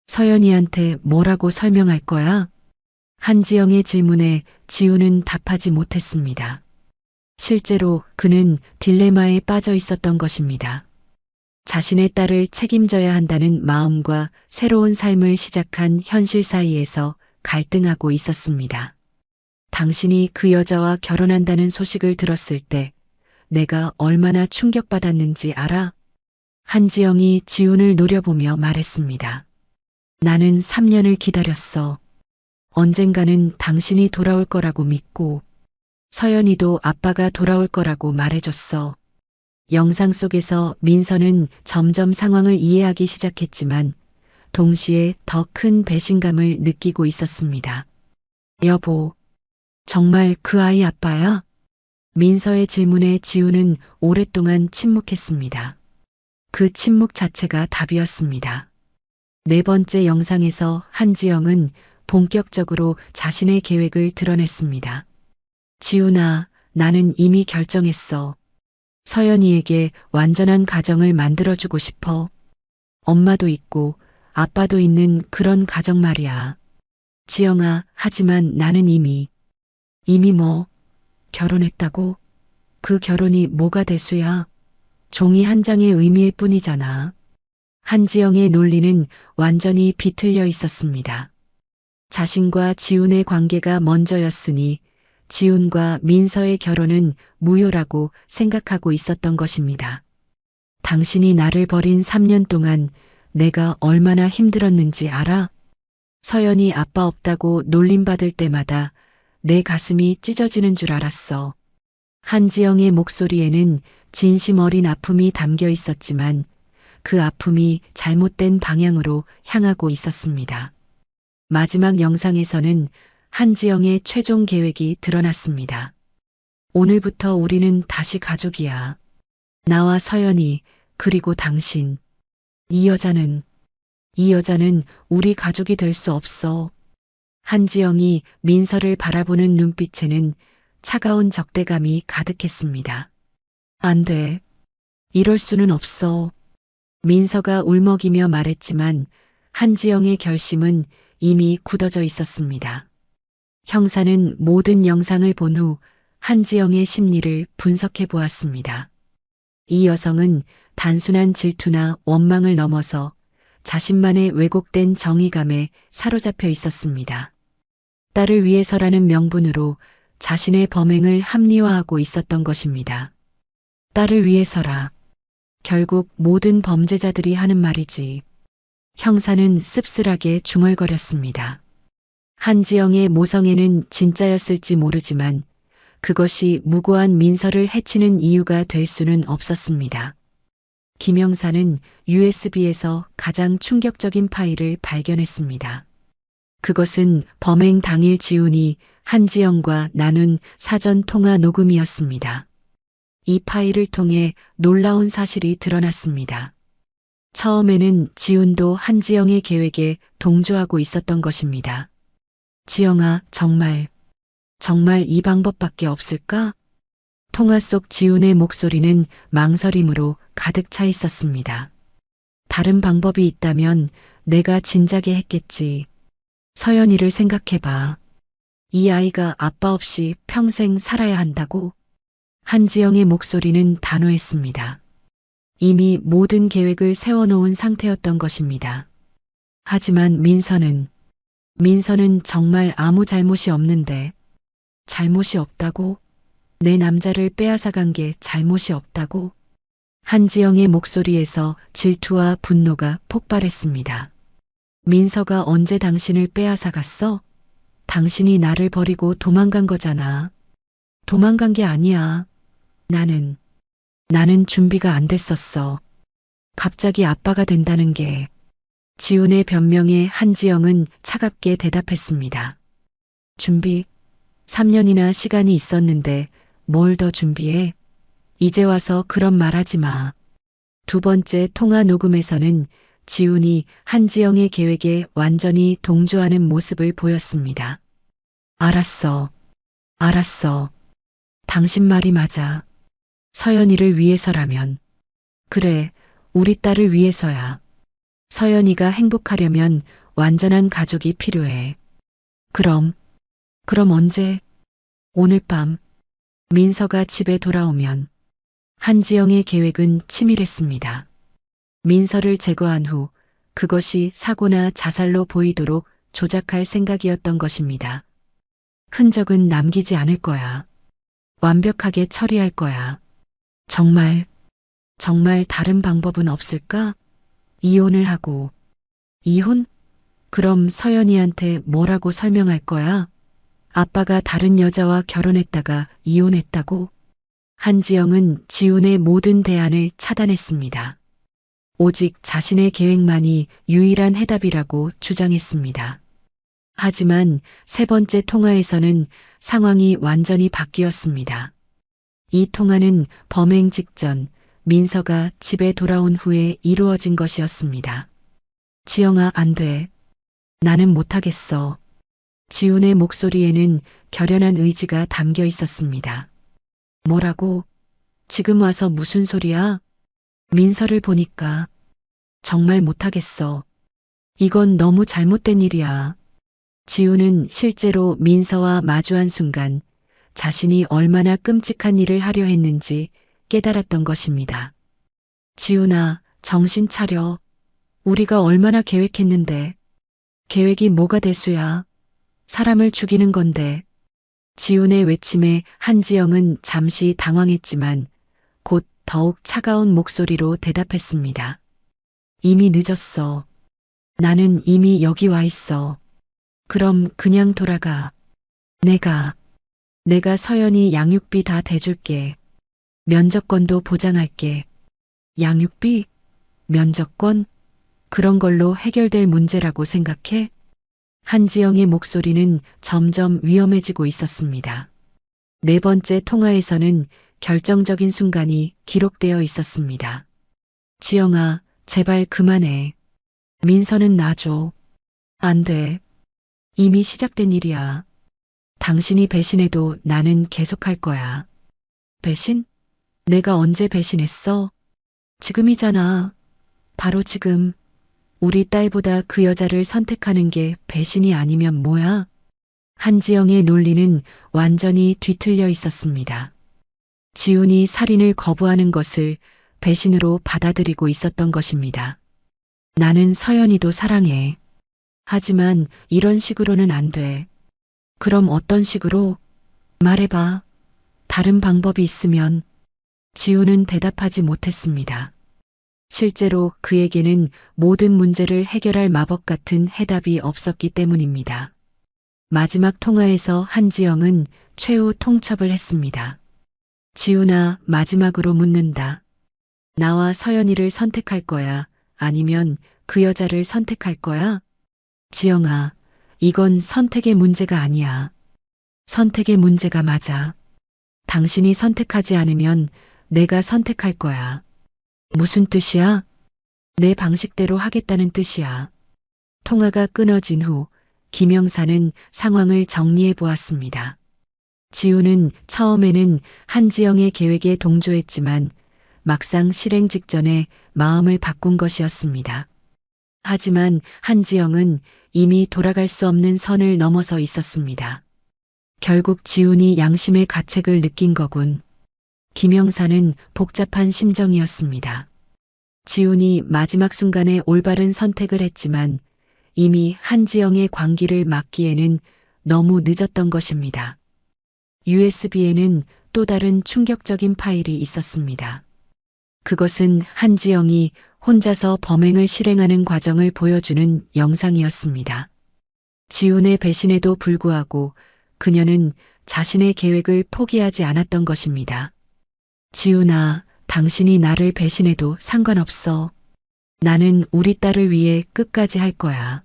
서연이한테 뭐라고 설명할 거야? 한지영의 질문에 지우는 답하지 못했습니다. 실제로 그는 딜레마에 빠져 있었던 것입니다. 자신의 딸을 책임져야 한다는 마음과 새로운 삶을 시작한 현실 사이에서 갈등하고 있었습니다. 당신이 그 여자와 결혼한다는 소식을 들었을 때 내가 얼마나 충격받았는지 알아? 한지영이 지훈을 노려보며 말했습니다. 나는 3년을 기다렸어. 언젠가는 당신이 돌아올 거라고 믿고 서연이도 아빠가 돌아올 거라고 말해줬어. 영상 속에서 민서는 점점 상황을 이해하기 시작했지만 동시에 더 큰 배신감을 느끼고 있었습니다. 여보, 정말 그 아이 아빠야? 민서의 질문에 지우는 오랫동안 침묵했습니다. 그 침묵 자체가 답이었습니다. 네 번째 영상에서 한지영은 본격적으로 자신의 계획을 드러냈습니다. 지훈아, 나는 이미 결정했어. 서연이에게 완전한 가정을 만들어주고 싶어. 엄마도 있고 아빠도 있는 그런 가정 말이야. 지영아, 하지만 나는 이미 뭐, 결혼했다고? 그 결혼이 뭐가 대수야? 종이 한 장의 의미일 뿐이잖아. 한지영의 논리는 완전히 비틀려 있었습니다. 자신과 지훈의 관계가 먼저였으니 지훈과 민서의 결혼은 무효라고 생각하고 있었던 것입니다. 당신이 나를 버린 3년 동안 내가 얼마나 힘들었는지 알아? 서연이 아빠 없다고 놀림받을 때마다 내 가슴이 찢어지는 줄 알았어. 한지영의 목소리에는 진심 어린 아픔이 담겨 있었지만 그 아픔이 잘못된 방향으로 향하고 있었습니다. 마지막 영상에서는 한지영의 최종 계획이 드러났습니다. 오늘부터 우리는 다시 가족이야. 나와 서연이, 그리고 당신. 이 여자는 우리 가족이 될 수 없어. 한지영이 민서를 바라보는 눈빛에는 차가운 적대감이 가득했습니다. 안 돼. 이럴 수는 없어. 민서가 울먹이며 말했지만 한지영의 결심은 이미 굳어져 있었습니다. 형사는 모든 영상을 본 후 한지영의 심리를 분석해 보았습니다. 이 여성은 단순한 질투나 원망을 넘어서 자신만의 왜곡된 정의감에 사로잡혀 있었습니다. 딸을 위해서라는 명분으로 자신의 범행을 합리화하고 있었던 것입니다. 딸을 위해서라. 결국 모든 범죄자들이 하는 말이지. 형사는 씁쓸하게 중얼거렸습니다. 한지영의 모성애는 진짜였을지 모르지만 그것이 무고한 민서를 해치는 이유가 될 수는 없었습니다. 김 형사는 USB에서 가장 충격적인 파일을 발견했습니다. 그것은 범행 당일 지훈이 한지영과 나눈 사전 통화 녹음이었습니다. 이 파일을 통해 놀라운 사실이 드러났습니다. 처음에는 지훈도 한지영의 계획에 동조하고 있었던 것입니다. 지영아, 정말 이 방법밖에 없을까? 통화 속 지훈의 목소리는 망설임으로 가득 차 있었습니다. 다른 방법이 있다면 내가 진작에 했겠지. 서연이를 생각해봐. 이 아이가 아빠 없이 평생 살아야 한다고? 한지영의 목소리는 단호했습니다. 이미 모든 계획을 세워놓은 상태였던 것입니다. 하지만 민서는 정말 아무 잘못이 없는데. 잘못이 없다고? 내 남자를 빼앗아간 게 잘못이 없다고? 한지영의 목소리에서 질투와 분노가 폭발했습니다. 민서가 언제 당신을 빼앗아갔어? 당신이 나를 버리고 도망간 거잖아. 도망간 게 아니야. 나는 준비가 안 됐었어. 갑자기 아빠가 된다는 게. 지훈의 변명에 한지영은 차갑게 대답했습니다. 준비? 3년이나 시간이 있었는데 뭘 더 준비해? 이제 와서 그런 말 하지 마. 두 번째 통화 녹음에서는 지훈이 한지영의 계획에 완전히 동조하는 모습을 보였습니다. 알았어. 당신 말이 맞아. 서연이를 위해서라면. 그래, 우리 딸을 위해서야. 서연이가 행복하려면 완전한 가족이 필요해. 그럼 언제? 오늘 밤. 민서가 집에 돌아오면. 한지영의 계획은 치밀했습니다. 민서를 제거한 후 그것이 사고나 자살로 보이도록 조작할 생각이었던 것입니다. 흔적은 남기지 않을 거야. 완벽하게 처리할 거야. 정말 다른 방법은 없을까? 이혼을 하고. 이혼? 그럼 서연이한테 뭐라고 설명할 거야? 아빠가 다른 여자와 결혼했다가 이혼했다고? 한지영은 지훈의 모든 대안을 차단했습니다. 오직 자신의 계획만이 유일한 해답이라고 주장했습니다. 하지만 세 번째 통화에서는 상황이 완전히 바뀌었습니다. 이 통화는 범행 직전 민서가 집에 돌아온 후에 이루어진 것이었습니다. 지영아, 안 돼. 나는 못하겠어. 지훈의 목소리에는 결연한 의지가 담겨 있었습니다. 뭐라고? 지금 와서 무슨 소리야? 민서를 보니까 정말 못하겠어. 이건 너무 잘못된 일이야. 지훈은 실제로 민서와 마주한 순간 자신이 얼마나 끔찍한 일을 하려 했는지 깨달았던 것입니다. 지훈아, 정신 차려. 우리가 얼마나 계획했는데. 계획이 뭐가 대수야. 사람을 죽이는 건데. 지훈의 외침에 한지영은 잠시 당황했지만 곧 더욱 차가운 목소리로 대답했습니다. 이미 늦었어. 나는 이미 여기 와 있어. 그럼 그냥 돌아가. 내가 서연이 양육비 다 대줄게. 면접권도 보장할게. 양육비? 면접권? 그런 걸로 해결될 문제라고 생각해? 한지영의 목소리는 점점 위험해지고 있었습니다. 네 번째 통화에서는 결정적인 순간이 기록되어 있었습니다. 지영아, 제발 그만해. 민서는 놔줘. 안 돼. 이미 시작된 일이야. 당신이 배신해도 나는 계속할 거야. 배신? 내가 언제 배신했어? 지금이잖아. 바로 지금. 우리 딸보다 그 여자를 선택하는 게 배신이 아니면 뭐야? 한지영의 논리는 완전히 뒤틀려 있었습니다. 지훈이 살인을 거부하는 것을 배신으로 받아들이고 있었던 것입니다. 나는 서연이도 사랑해. 하지만 이런 식으로는 안 돼. 그럼 어떤 식으로? 말해봐. 다른 방법이 있으면. 지훈은 대답하지 못했습니다. 실제로 그에게는 모든 문제를 해결할 마법 같은 해답이 없었기 때문입니다. 마지막 통화에서 한지영은 최후 통첩을 했습니다. 지훈아, 마지막으로 묻는다. 나와 서연이를 선택할 거야? 아니면 그 여자를 선택할 거야? 지영아, 이건 선택의 문제가 아니야. 선택의 문제가 맞아. 당신이 선택하지 않으면 내가 선택할 거야. 무슨 뜻이야? 내 방식대로 하겠다는 뜻이야. 통화가 끊어진 후 김영사는 상황을 정리해 보았습니다. 지훈은 처음에는 한지영의 계획에 동조했지만 막상 실행 직전에 마음을 바꾼 것이었습니다. 하지만 한지영은 이미 돌아갈 수 없는 선을 넘어서 있었습니다. 결국 지훈이 양심의 가책을 느낀 거군. 김영사는 복잡한 심정이었습니다. 지훈이 마지막 순간에 올바른 선택을 했지만 이미 한지영의 광기를 막기에는 너무 늦었던 것입니다. USB에는 또 다른 충격적인 파일이 있었습니다. 그것은 한지영이 혼자서 범행을 실행하는 과정을 보여주는 영상이었습니다. 지훈의 배신에도 불구하고 그녀는 자신의 계획을 포기하지 않았던 것입니다. 지훈아, 당신이 나를 배신해도 상관없어. 나는 우리 딸을 위해 끝까지 할 거야.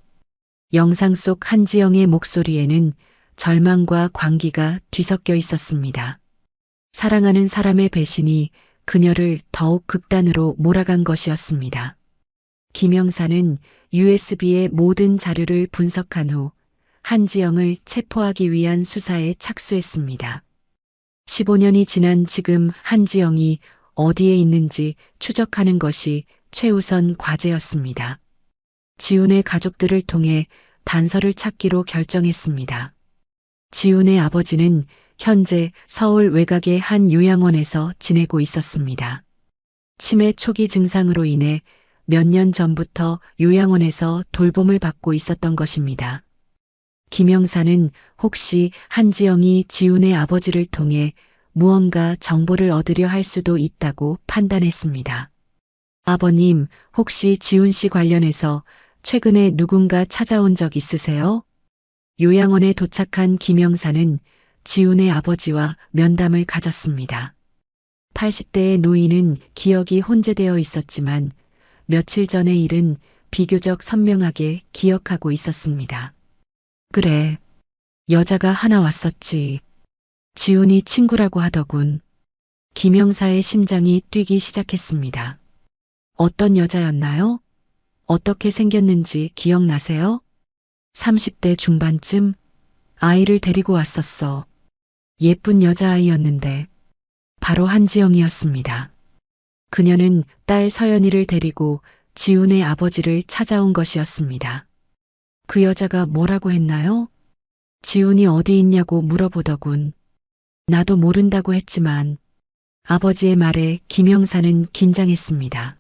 영상 속 한지영의 목소리에는 절망과 광기가 뒤섞여 있었습니다. 사랑하는 사람의 배신이 그녀를 더욱 극단으로 몰아간 것이었습니다. 김영사는 USB의 모든 자료를 분석한 후 한지영을 체포하기 위한 수사에 착수했습니다. 15년이 지난 지금 한지영이 어디에 있는지 추적하는 것이 최우선 과제였습니다. 지훈의 가족들을 통해 단서를 찾기로 결정했습니다. 지훈의 아버지는 현재 서울 외곽의 한 요양원에서 지내고 있었습니다. 치매 초기 증상으로 인해 몇 년 전부터 요양원에서 돌봄을 받고 있었던 것입니다. 김영사는 혹시 한지영이 지훈의 아버지를 통해 무언가 정보를 얻으려 할 수도 있다고 판단했습니다. 아버님, 혹시 지훈 씨 관련해서 최근에 누군가 찾아온 적 있으세요? 요양원에 도착한 김영사는 지훈의 아버지와 면담을 가졌습니다. 80대의 노인은 기억이 혼재되어 있었지만 며칠 전의 일은 비교적 선명하게 기억하고 있었습니다. 그래, 여자가 하나 왔었지. 지훈이 친구라고 하더군. 김영사의 심장이 뛰기 시작했습니다. 어떤 여자였나요? 어떻게 생겼는지 기억나세요? 30대 중반쯤 아이를 데리고 왔었어. 예쁜 여자아이였는데 바로 한지영이었습니다. 그녀는 딸 서연이를 데리고 지훈의 아버지를 찾아온 것이었습니다. 그 여자가 뭐라고 했나요? 지훈이 어디 있냐고 물어보더군. 나도 모른다고 했지만 아버지의 말에 김영사는 긴장했습니다.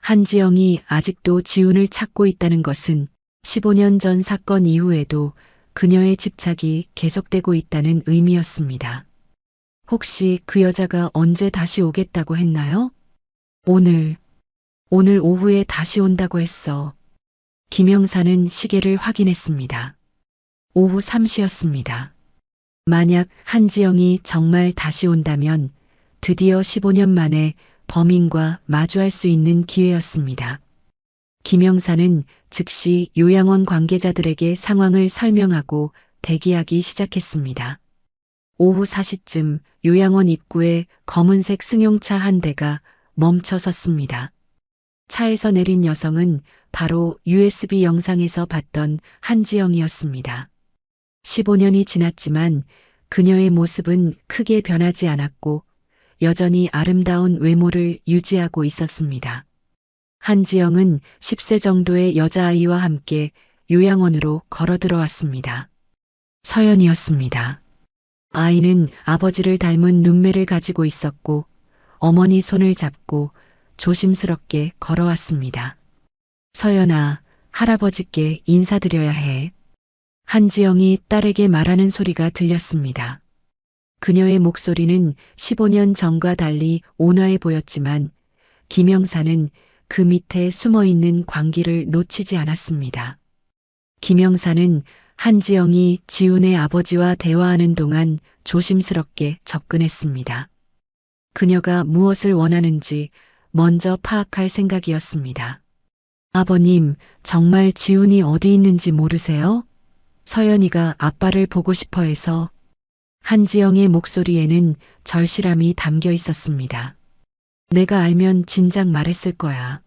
한지영이 아직도 지훈을 찾고 있다는 것은 15년 전 사건 이후에도 그녀의 집착이 계속되고 있다는 의미였습니다. 혹시 그 여자가 언제 다시 오겠다고 했나요? 오늘 오후에 다시 온다고 했어. 김영사는 시계를 확인했습니다. 오후 3시였습니다. 만약 한지영이 정말 다시 온다면 드디어 15년 만에 범인과 마주할 수 있는 기회였습니다. 김영사는 즉시 요양원 관계자들에게 상황을 설명하고 대기하기 시작했습니다. 오후 4시쯤 요양원 입구에 검은색 승용차 한 대가 멈춰 섰습니다. 차에서 내린 여성은 바로 USB 영상에서 봤던 한지영이었습니다. 15년이 지났지만 그녀의 모습은 크게 변하지 않았고 여전히 아름다운 외모를 유지하고 있었습니다. 한지영은 10세 정도의 여자아이와 함께 요양원으로 걸어 들어왔습니다. 서연이었습니다. 아이는 아버지를 닮은 눈매를 가지고 있었고 어머니 손을 잡고 조심스럽게 걸어왔습니다. 서연아, 할아버지께 인사드려야 해. 한지영이 딸에게 말하는 소리가 들렸습니다. 그녀의 목소리는 15년 전과 달리 온화해 보였지만 김영사는 그 밑에 숨어있는 광기를 놓치지 않았습니다. 김영사는 한지영이 지훈의 아버지와 대화하는 동안 조심스럽게 접근했습니다. 그녀가 무엇을 원하는지 먼저 파악할 생각이었습니다. 아버님, 정말 지훈이 어디 있는지 모르세요? 서연이가 아빠를 보고 싶어 해서. 한지영의 목소리에는 절실함이 담겨 있었습니다. 내가 알면 진작 말했을 거야.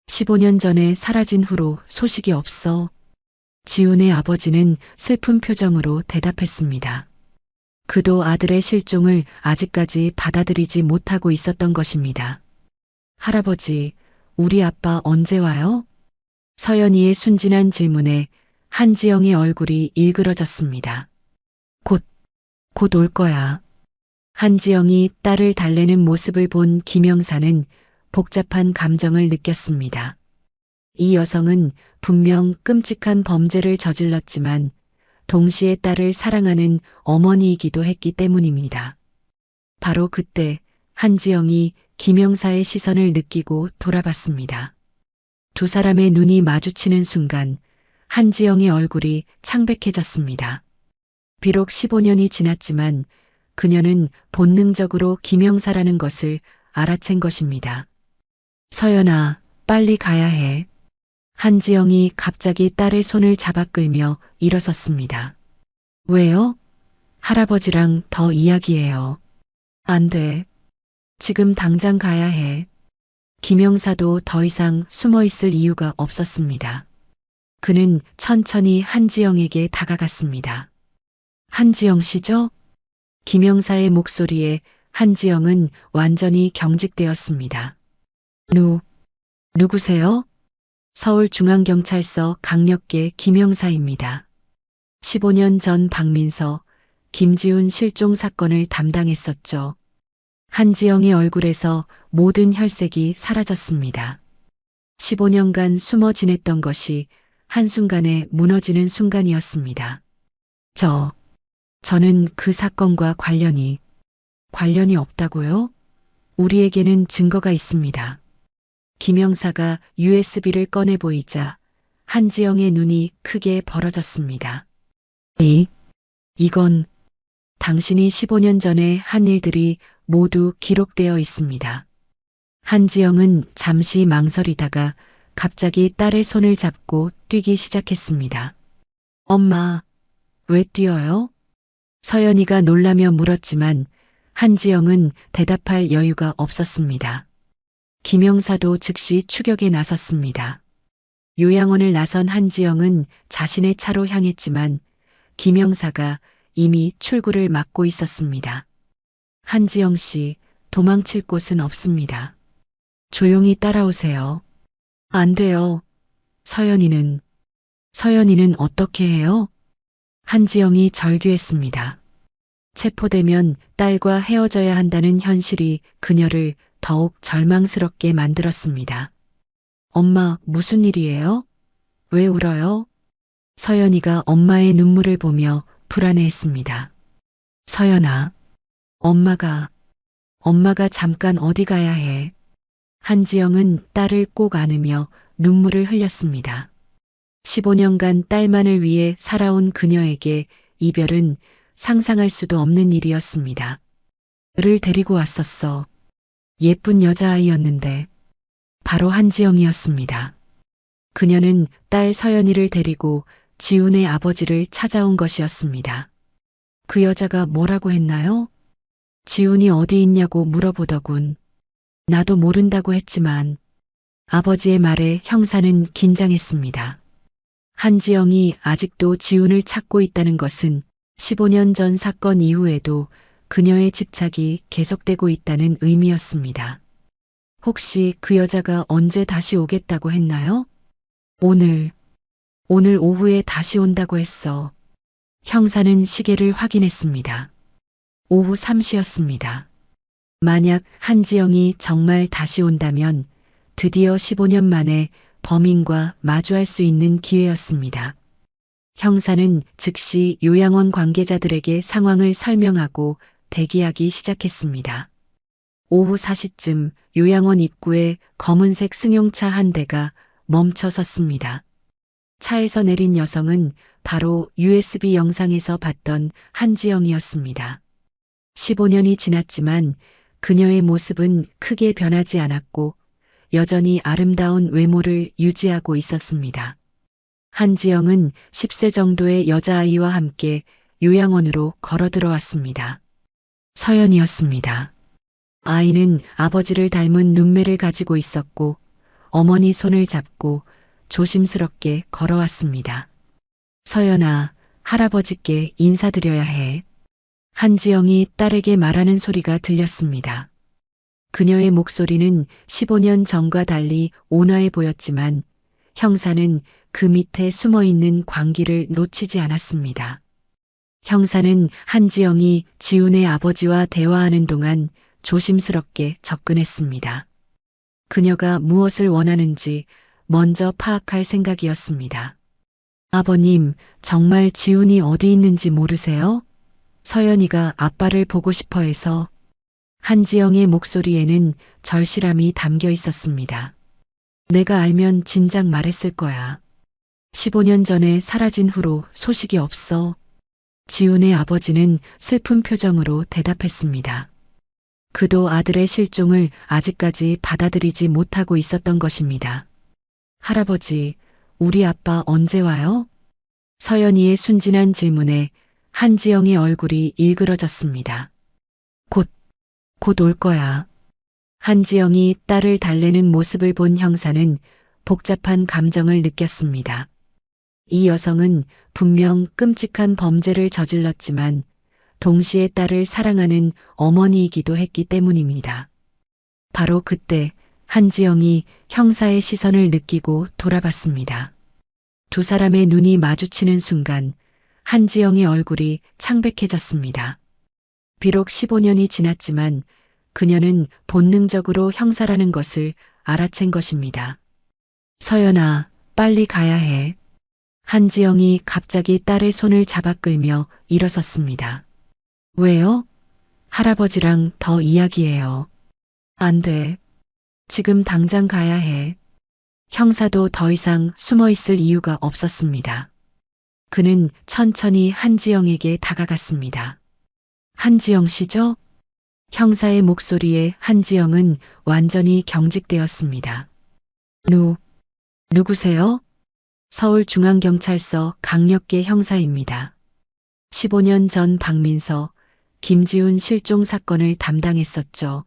15년 전에 사라진 후로 소식이 없어. 지훈의 아버지는 슬픈 표정으로 대답했습니다. 그도 아들의 실종을 아직까지 받아들이지 못하고 있었던 것입니다. 할아버지, 우리 아빠 언제 와요? 서연이의 순진한 질문에 한지영의 얼굴이 일그러졌습니다. 곧 올 거야. 한지영이 딸을 달래는 모습을 본 김영사는 복잡한 감정을 느꼈습니다. 이 여성은 분명 끔찍한 범죄를 저질렀지만 동시에 딸을 사랑하는 어머니이기도 했기 때문입니다. 바로 그때 한지영이 김영사의 시선을 느끼고 돌아봤습니다. 두 사람의 눈이 마주치는 순간 한지영의 얼굴이 창백해졌습니다. 비록 15년이 지났지만 그녀는 본능적으로 김영사라는 것을 알아챈 것입니다. 서연아, 빨리 가야 해. 한지영이 갑자기 딸의 손을 잡아 끌며 일어섰습니다. 왜요? 할아버지랑 더 이야기해요. 안 돼. 지금 당장 가야 해. 김영사도 더 이상 숨어 있을 이유가 없었습니다. 그는 천천히 한지영에게 다가갔습니다. 한지영 씨죠? 김영사의 목소리에 한지영은 완전히 경직되었습니다. 누구세요? 서울중앙경찰서 강력계 김영사입니다. 15년 전 박민서, 김지훈 실종 사건을 담당했었죠. 한지영의 얼굴에서 모든 혈색이 사라졌습니다. 15년간 숨어 지냈던 것이 한순간에 무너지는 순간이었습니다. 저는 그 사건과 관련이 없다고요? 우리에게는 증거가 있습니다. 김영사가 USB를 꺼내 보이자 한지영의 눈이 크게 벌어졌습니다. 이건 당신이 15년 전에 한 일들이 모두 기록되어 있습니다. 한지영은 잠시 망설이다가 갑자기 딸의 손을 잡고 뛰기 시작했습니다. 엄마, 왜 뛰어요? 서연이가 놀라며 물었지만 한지영은 대답할 여유가 없었습니다. 김 형사도 즉시 추격에 나섰습니다. 요양원을 나선 한지영은 자신의 차로 향했지만 김 형사가 이미 출구를 막고 있었습니다. 한지영 씨, 도망칠 곳은 없습니다. 조용히 따라오세요. 안 돼요. 서연이는 어떻게 해요? 한지영이 절규했습니다. 체포되면 딸과 헤어져야 한다는 현실이 그녀를 더욱 절망스럽게 만들었습니다. 엄마, 무슨 일이에요? 왜 울어요? 서연이가 엄마의 눈물을 보며 불안해했습니다. 서연아, 엄마가 잠깐 어디 가야 해. 한지영은 딸을 꼭 안으며 눈물을 흘렸습니다. 15년간 딸만을 위해 살아온 그녀에게 이별은 상상할 수도 없는 일이었습니다. 를 데리고 왔었어. 예쁜 여자아이였는데 바로 한지영이었습니다. 그녀는 딸 서연이를 데리고 지훈의 아버지를 찾아온 것이었습니다. 그 여자가 뭐라고 했나요? 지훈이 어디 있냐고 물어보더군. 나도 모른다고 했지만 아버지의 말에 형사는 긴장했습니다. 한지영이 아직도 지훈을 찾고 있다는 것은 15년 전 사건 이후에도 그녀의 집착이 계속되고 있다는 의미였습니다. 혹시 그 여자가 언제 다시 오겠다고 했나요? 오늘 오후에 다시 온다고 했어. 형사는 시계를 확인했습니다. 오후 3시였습니다. 만약 한지영이 정말 다시 온다면 드디어 15년 만에 범인과 마주할 수 있는 기회였습니다. 형사는 즉시 요양원 관계자들에게 상황을 설명하고 대기하기 시작했습니다. 오후 4시쯤 요양원 입구에 검은색 승용차 한 대가 멈춰 섰습니다. 차에서 내린 여성은 바로 USB 영상에서 봤던 한지영이었습니다. 15년이 지났지만 그녀의 모습은 크게 변하지 않았고 여전히 아름다운 외모를 유지하고 있었습니다. 한지영은 10세 정도의 여자아이와 함께 요양원으로 걸어 들어왔습니다. 서연이었습니다. 아이는 아버지를 닮은 눈매를 가지고 있었고 어머니 손을 잡고 조심스럽게 걸어왔습니다. 서연아, 할아버지께 인사드려야 해. 한지영이 딸에게 말하는 소리가 들렸습니다. 그녀의 목소리는 15년 전과 달리 온화해 보였지만 형사는 그 밑에 숨어있는 광기를 놓치지 않았습니다. 형사는 한지영이 지훈의 아버지와 대화하는 동안 조심스럽게 접근했습니다. 그녀가 무엇을 원하는지 먼저 파악할 생각이었습니다. 아버님, 정말 지훈이 어디 있는지 모르세요? 서연이가 아빠를 보고 싶어 해서. 한지영의 목소리에는 절실함이 담겨 있었습니다. 내가 알면 진작 말했을 거야. 15년 전에 사라진 후로 소식이 없어. 지훈의 아버지는 슬픈 표정으로 대답했습니다. 그도 아들의 실종을 아직까지 받아들이지 못하고 있었던 것입니다. 할아버지, 우리 아빠 언제 와요? 서연이의 순진한 질문에 한지영의 얼굴이 일그러졌습니다. 곧 올 거야. 한지영이 딸을 달래는 모습을 본 형사는 복잡한 감정을 느꼈습니다. 이 여성은 분명 끔찍한 범죄를 저질렀지만 동시에 딸을 사랑하는 어머니이기도 했기 때문입니다. 바로 그때 한지영이 형사의 시선을 느끼고 돌아봤습니다. 두 사람의 눈이 마주치는 순간 한지영의 얼굴이 창백해졌습니다. 비록 15년이 지났지만 그녀는 본능적으로 형사라는 것을 알아챈 것입니다. 서연아, 빨리 가야 해. 한지영이 갑자기 딸의 손을 잡아 끌며 일어섰습니다. 왜요? 할아버지랑 더 이야기해요. 안 돼. 지금 당장 가야 해. 형사도 더 이상 숨어 있을 이유가 없었습니다. 그는 천천히 한지영에게 다가갔습니다. 한지영 씨죠? 형사의 목소리에 한지영은 완전히 경직되었습니다. 누구세요? 서울중앙경찰서 강력계 형사입니다. 15년 전 박민서, 김지훈 실종 사건을 담당했었죠.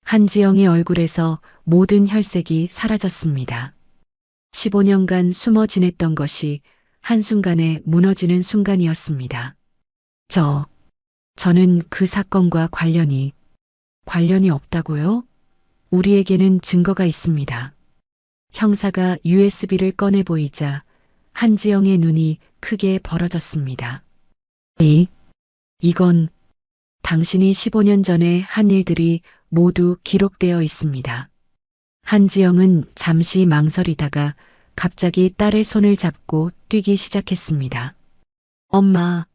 한지영의 얼굴에서 모든 혈색이 사라졌습니다. 15년간 숨어 지냈던 것이 한순간에 무너지는 순간이었습니다. 저는 그 사건과 관련이 없다고요? 우리에게는 증거가 있습니다. 형사가 USB를 꺼내 보이자 한지영의 눈이 크게 벌어졌습니다. 이건 당신이 15년 전에 한 일들이 모두 기록되어 있습니다. 한지영은 잠시 망설이다가 갑자기 딸의 손을 잡고 뛰기 시작했습니다. 엄마,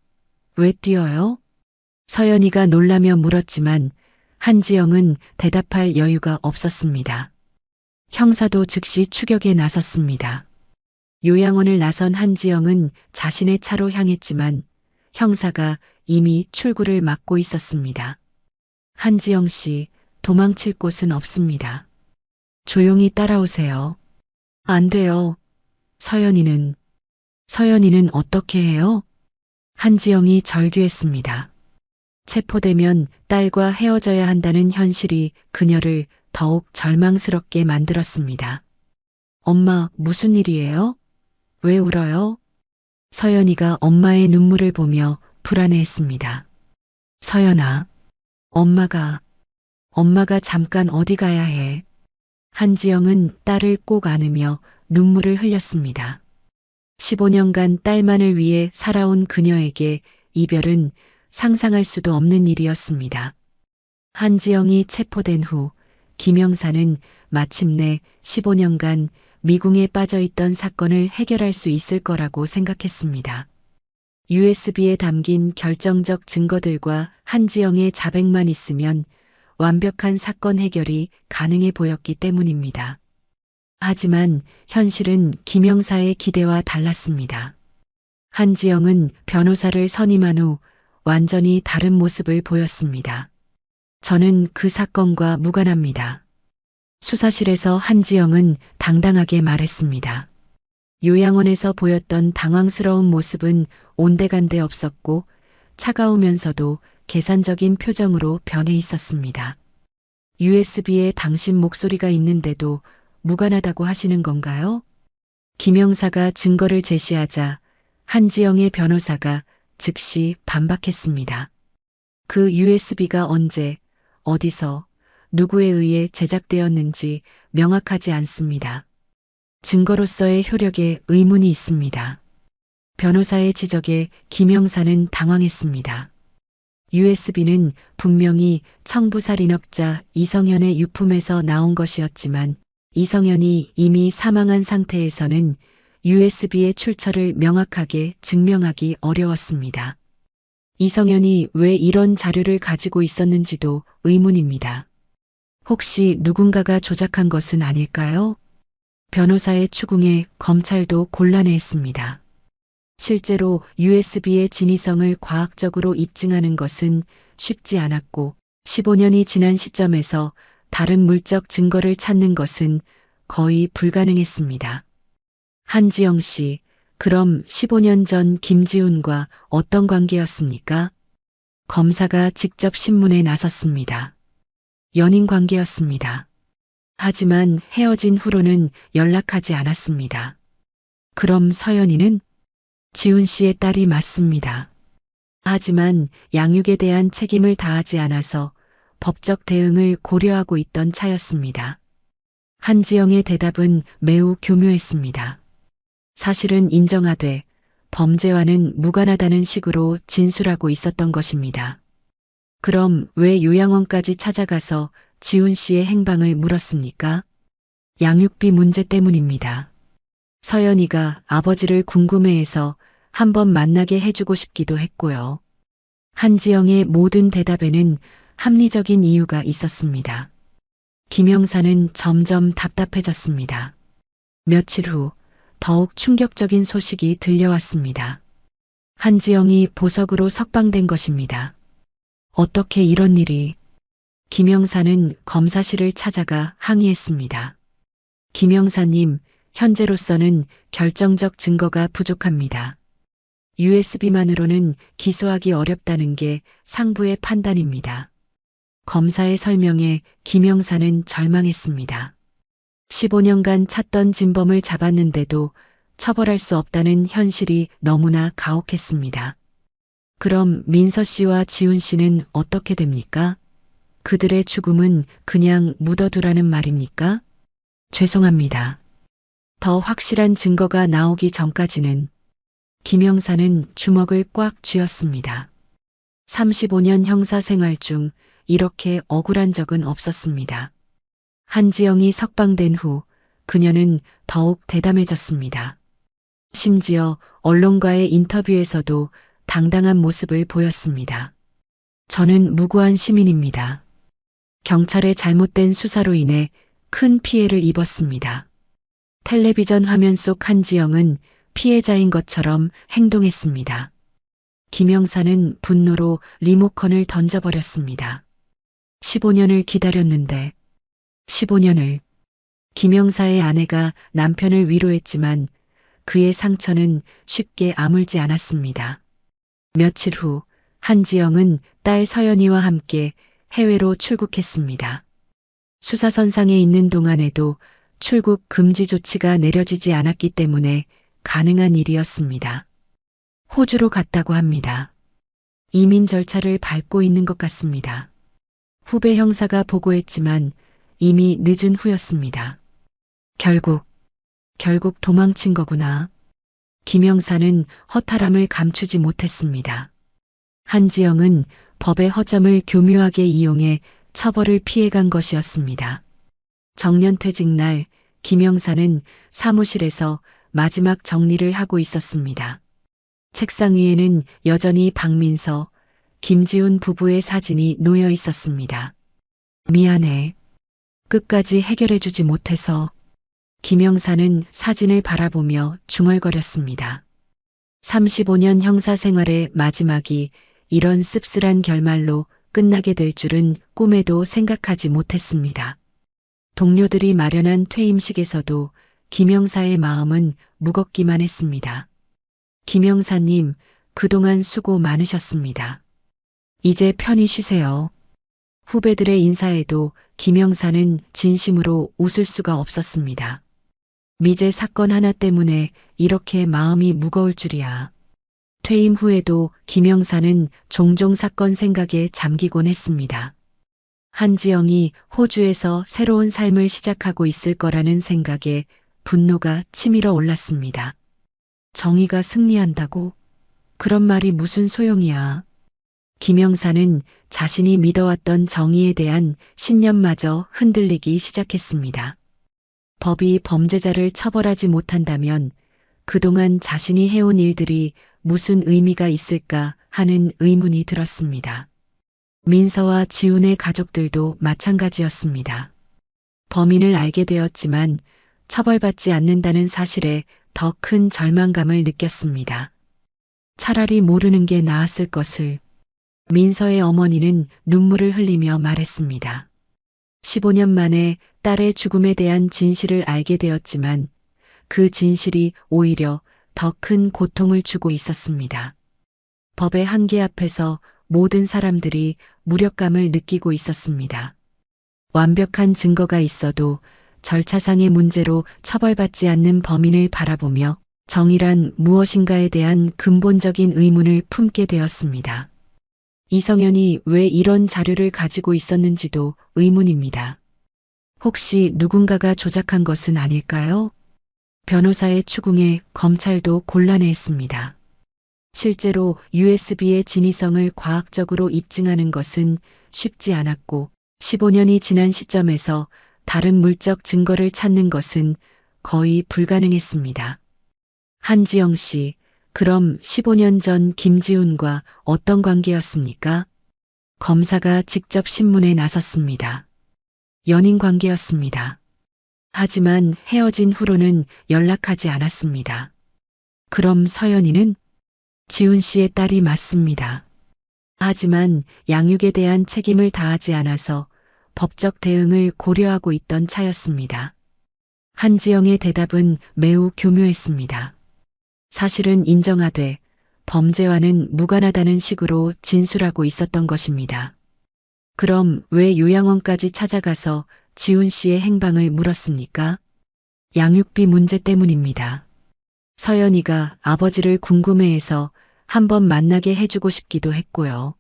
왜 뛰어요? 서연이가 놀라며 물었지만 한지영은 대답할 여유가 없었습니다. 형사도 즉시 추격에 나섰습니다. 요양원을 나선 한지영은 자신의 차로 향했지만 형사가 이미 출구를 막고 있었습니다. 한지영 씨, 도망칠 곳은 없습니다. 조용히 따라오세요. 안 돼요. 서연이는 어떻게 해요? 한지영이 절규했습니다. 체포되면 딸과 헤어져야 한다는 현실이 그녀를 더욱 절망스럽게 만들었습니다. 엄마, 무슨 일이에요? 왜 울어요? 서연이가 엄마의 눈물을 보며 불안해했습니다. 서연아, 엄마가 잠깐 어디 가야 해. 한지영은 딸을 꼭 안으며 눈물을 흘렸습니다. 15년간 딸만을 위해 살아온 그녀에게 이별은 상상할 수도 없는 일이었습니다. 한지영이 체포된 후 김영사는 마침내 15년간 미궁에 빠져있던 사건을 해결할 수 있을 거라고 생각했습니다. USB에 담긴 결정적 증거들과 한지영의 자백만 있으면 완벽한 사건 해결이 가능해 보였기 때문입니다. 하지만 현실은 김영사의 기대와 달랐습니다. 한지영은 변호사를 선임한 후 완전히 다른 모습을 보였습니다. 저는 그 사건과 무관합니다. 수사실에서 한지영은 당당하게 말했습니다. 요양원에서 보였던 당황스러운 모습은 온데간데 없었고 차가우면서도 계산적인 표정으로 변해 있었습니다. USB에 당신 목소리가 있는데도 무관하다고 하시는 건가요? 김영사가 증거를 제시하자 한지영의 변호사가 즉시 반박했습니다. 그 USB가 언제, 어디서, 누구에 의해 제작되었는지 명확하지 않습니다. 증거로서의 효력에 의문이 있습니다. 변호사의 지적에 김영사는 당황했습니다. USB는 분명히 청부살인업자 이성현의 유품에서 나온 것이었지만 이성현이 이미 사망한 상태에서는 USB의 출처를 명확하게 증명하기 어려웠습니다. 이성현이 왜 이런 자료를 가지고 있었는지도 의문입니다. 혹시 누군가가 조작한 것은 아닐까요? 변호사의 추궁에 검찰도 곤란해했습니다. 실제로 USB의 진위성을 과학적으로 입증하는 것은 쉽지 않았고 15년이 지난 시점에서 다른 물적 증거를 찾는 것은 거의 불가능했습니다. 한지영 씨, 그럼 15년 전 김지훈과 어떤 관계였습니까? 검사가 직접 신문에 나섰습니다. 연인 관계였습니다. 하지만 헤어진 후로는 연락하지 않았습니다. 그럼 서연이는? 지훈 씨의 딸이 맞습니다. 하지만 양육에 대한 책임을 다하지 않아서 법적 대응을 고려하고 있던 차였습니다. 한지영의 대답은 매우 교묘했습니다. 사실은 인정하되 범죄와는 무관하다는 식으로 진술하고 있었던 것입니다. 그럼 왜 요양원까지 찾아가서 지훈 씨의 행방을 물었습니까? 양육비 문제 때문입니다. 서연이가 아버지를 궁금해해서 한번 만나게 해주고 싶기도 했고요. 한지영의 모든 대답에는 합리적인 이유가 있었습니다. 김영사는 점점 답답해졌습니다. 며칠 후 더욱 충격적인 소식이 들려왔습니다. 한지영이 보석으로 석방된 것입니다. 어떻게 이런 일이? 김영사는 검사실을 찾아가 항의했습니다. 김영사님, 현재로서는 결정적 증거가 부족합니다. USB만으로는 기소하기 어렵다는 게 상부의 판단입니다. 검사의 설명에 김영사는 절망했습니다. 15년간 찾던 진범을 잡았는데도 처벌할 수 없다는 현실이 너무나 가혹했습니다. 그럼 민서 씨와 지훈 씨는 어떻게 됩니까? 그들의 죽음은 그냥 묻어두라는 말입니까? 죄송합니다. 더 확실한 증거가 나오기 전까지는 김영사는 주먹을 꽉 쥐었습니다. 35년 형사 생활 중 이렇게 억울한 적은 없었습니다. 한지영이 석방된 후 그녀는 더욱 대담해졌습니다. 심지어 언론과의 인터뷰에서도 당당한 모습을 보였습니다. 저는 무고한 시민입니다. 경찰의 잘못된 수사로 인해 큰 피해를 입었습니다. 텔레비전 화면 속 한지영은 피해자인 것처럼 행동했습니다. 김영사는 분노로 리모컨을 던져버렸습니다. 15년을 기다렸는데 15년을 김영사의 아내가 남편을 위로했지만 그의 상처는 쉽게 아물지 않았습니다. 며칠 후 한지영은 딸 서연이와 함께 해외로 출국했습니다. 수사선상에 있는 동안에도 출국 금지 조치가 내려지지 않았기 때문에 가능한 일이었습니다. 호주로 갔다고 합니다. 이민 절차를 밟고 있는 것 같습니다. 후배 형사가 보고했지만 이미 늦은 후였습니다. 결국 도망친 거구나. 김영사는 허탈함을 감추지 못했습니다. 한지영은 법의 허점을 교묘하게 이용해 처벌을 피해간 것이었습니다. 정년퇴직 날 김영사는 사무실에서 마지막 정리를 하고 있었습니다. 책상 위에는 여전히 박민서, 김지훈 부부의 사진이 놓여 있었습니다. 미안해. 끝까지 해결해주지 못해서. 김영사는 사진을 바라보며 중얼거렸습니다. 35년 형사 생활의 마지막이 이런 씁쓸한 결말로 끝나게 될 줄은 꿈에도 생각하지 못했습니다. 동료들이 마련한 퇴임식에서도 김영사의 마음은 무겁기만 했습니다. 김영사님, 그동안 수고 많으셨습니다. 이제 편히 쉬세요. 후배들의 인사에도 김영사는 진심으로 웃을 수가 없었습니다. 미제 사건 하나 때문에 이렇게 마음이 무거울 줄이야. 퇴임 후에도 김영사는 종종 사건 생각에 잠기곤 했습니다. 한지영이 호주에서 새로운 삶을 시작하고 있을 거라는 생각에 분노가 치밀어 올랐습니다. 정의가 승리한다고? 그런 말이 무슨 소용이야. 김영사는 자신이 믿어왔던 정의에 대한 신념마저 흔들리기 시작했습니다. 법이 범죄자를 처벌하지 못한다면 그동안 자신이 해온 일들이 무슨 의미가 있을까 하는 의문이 들었습니다. 민서와 지훈의 가족들도 마찬가지였습니다. 범인을 알게 되었지만 처벌받지 않는다는 사실에 더 큰 절망감을 느꼈습니다. 차라리 모르는 게 나았을 것을. 민서의 어머니는 눈물을 흘리며 말했습니다. 15년 만에 딸의 죽음에 대한 진실을 알게 되었지만 그 진실이 오히려 더 큰 고통을 주고 있었습니다. 법의 한계 앞에서 모든 사람들이 무력감을 느끼고 있었습니다. 완벽한 증거가 있어도 절차상의 문제로 처벌받지 않는 범인을 바라보며 정의란 무엇인가에 대한 근본적인 의문을 품게 되었습니다. 이성현이 왜 이런 자료를 가지고 있었는지도 의문입니다. 혹시 누군가가 조작한 것은 아닐까요? 변호사의 추궁에 검찰도 곤란해했습니다. 실제로 USB의 진위성을 과학적으로 입증하는 것은 쉽지 않았고 15년이 지난 시점에서 다른 물적 증거를 찾는 것은 거의 불가능했습니다. 한지영 씨, 그럼 15년 전 김지훈과 어떤 관계였습니까? 검사가 직접 신문에 나섰습니다. 연인 관계였습니다. 하지만 헤어진 후로는 연락하지 않았습니다. 그럼 서연이는? 지훈 씨의 딸이 맞습니다. 하지만 양육에 대한 책임을 다하지 않아서 법적 대응을 고려하고 있던 차였습니다. 한지영의 대답은 매우 교묘했습니다. 사실은 인정하되 범죄와는 무관하다는 식으로 진술하고 있었던 것입니다. 그럼 왜 요양원까지 찾아가서 지훈 씨의 행방을 물었습니까? 양육비 문제 때문입니다. 서연이가 아버지를 궁금해해서 한번 만나게 해주고 싶기도 했고요.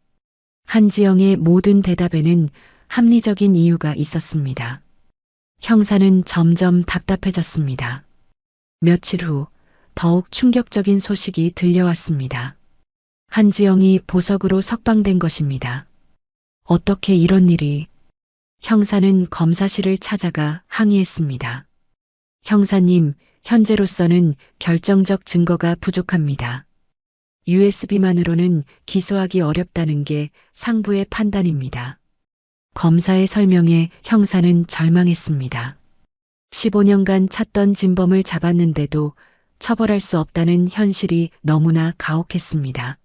한지영의 모든 대답에는 합리적인 이유가 있었습니다. 형사는 점점 답답해졌습니다. 며칠 후 더욱 충격적인 소식이 들려왔습니다. 한지영이 보석으로 석방된 것입니다. 어떻게 이런 일이? 형사는 검사실을 찾아가 항의했습니다. 형사님, 현재로서는 결정적 증거가 부족합니다. USB만으로는 기소하기 어렵다는 게 상부의 판단입니다. 검사의 설명에 형사는 절망했습니다. 15년간 찾던 진범을 잡았는데도 처벌할 수 없다는 현실이 너무나 가혹했습니다.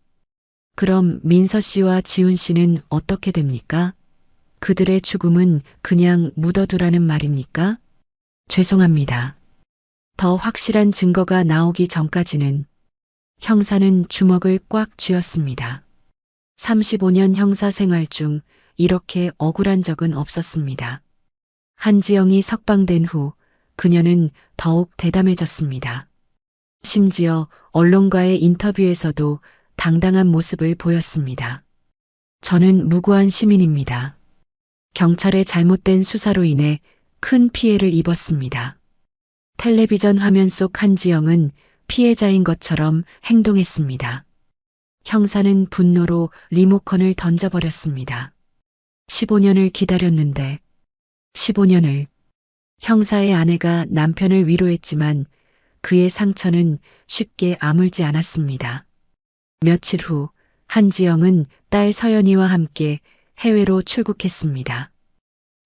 그럼 민서 씨와 지훈 씨는 어떻게 됩니까? 그들의 죽음은 그냥 묻어두라는 말입니까? 죄송합니다. 더 확실한 증거가 나오기 전까지는. 형사는 주먹을 꽉 쥐었습니다. 35년 형사 생활 중 이렇게 억울한 적은 없었습니다. 한지영이 석방된 후 그녀는 더욱 대담해졌습니다. 심지어 언론과의 인터뷰에서도 당당한 모습을 보였습니다. 저는 무고한 시민입니다. 경찰의 잘못된 수사로 인해 큰 피해를 입었습니다. 텔레비전 화면 속 한지영은 피해자인 것처럼 행동했습니다. 형사는 분노로 리모컨을 던져버렸습니다. 15년을 기다렸는데 15년을. 형사의 아내가 남편을 위로했지만 그의 상처는 쉽게 아물지 않았습니다. 며칠 후 한지영은 딸 서연이와 함께 해외로 출국했습니다.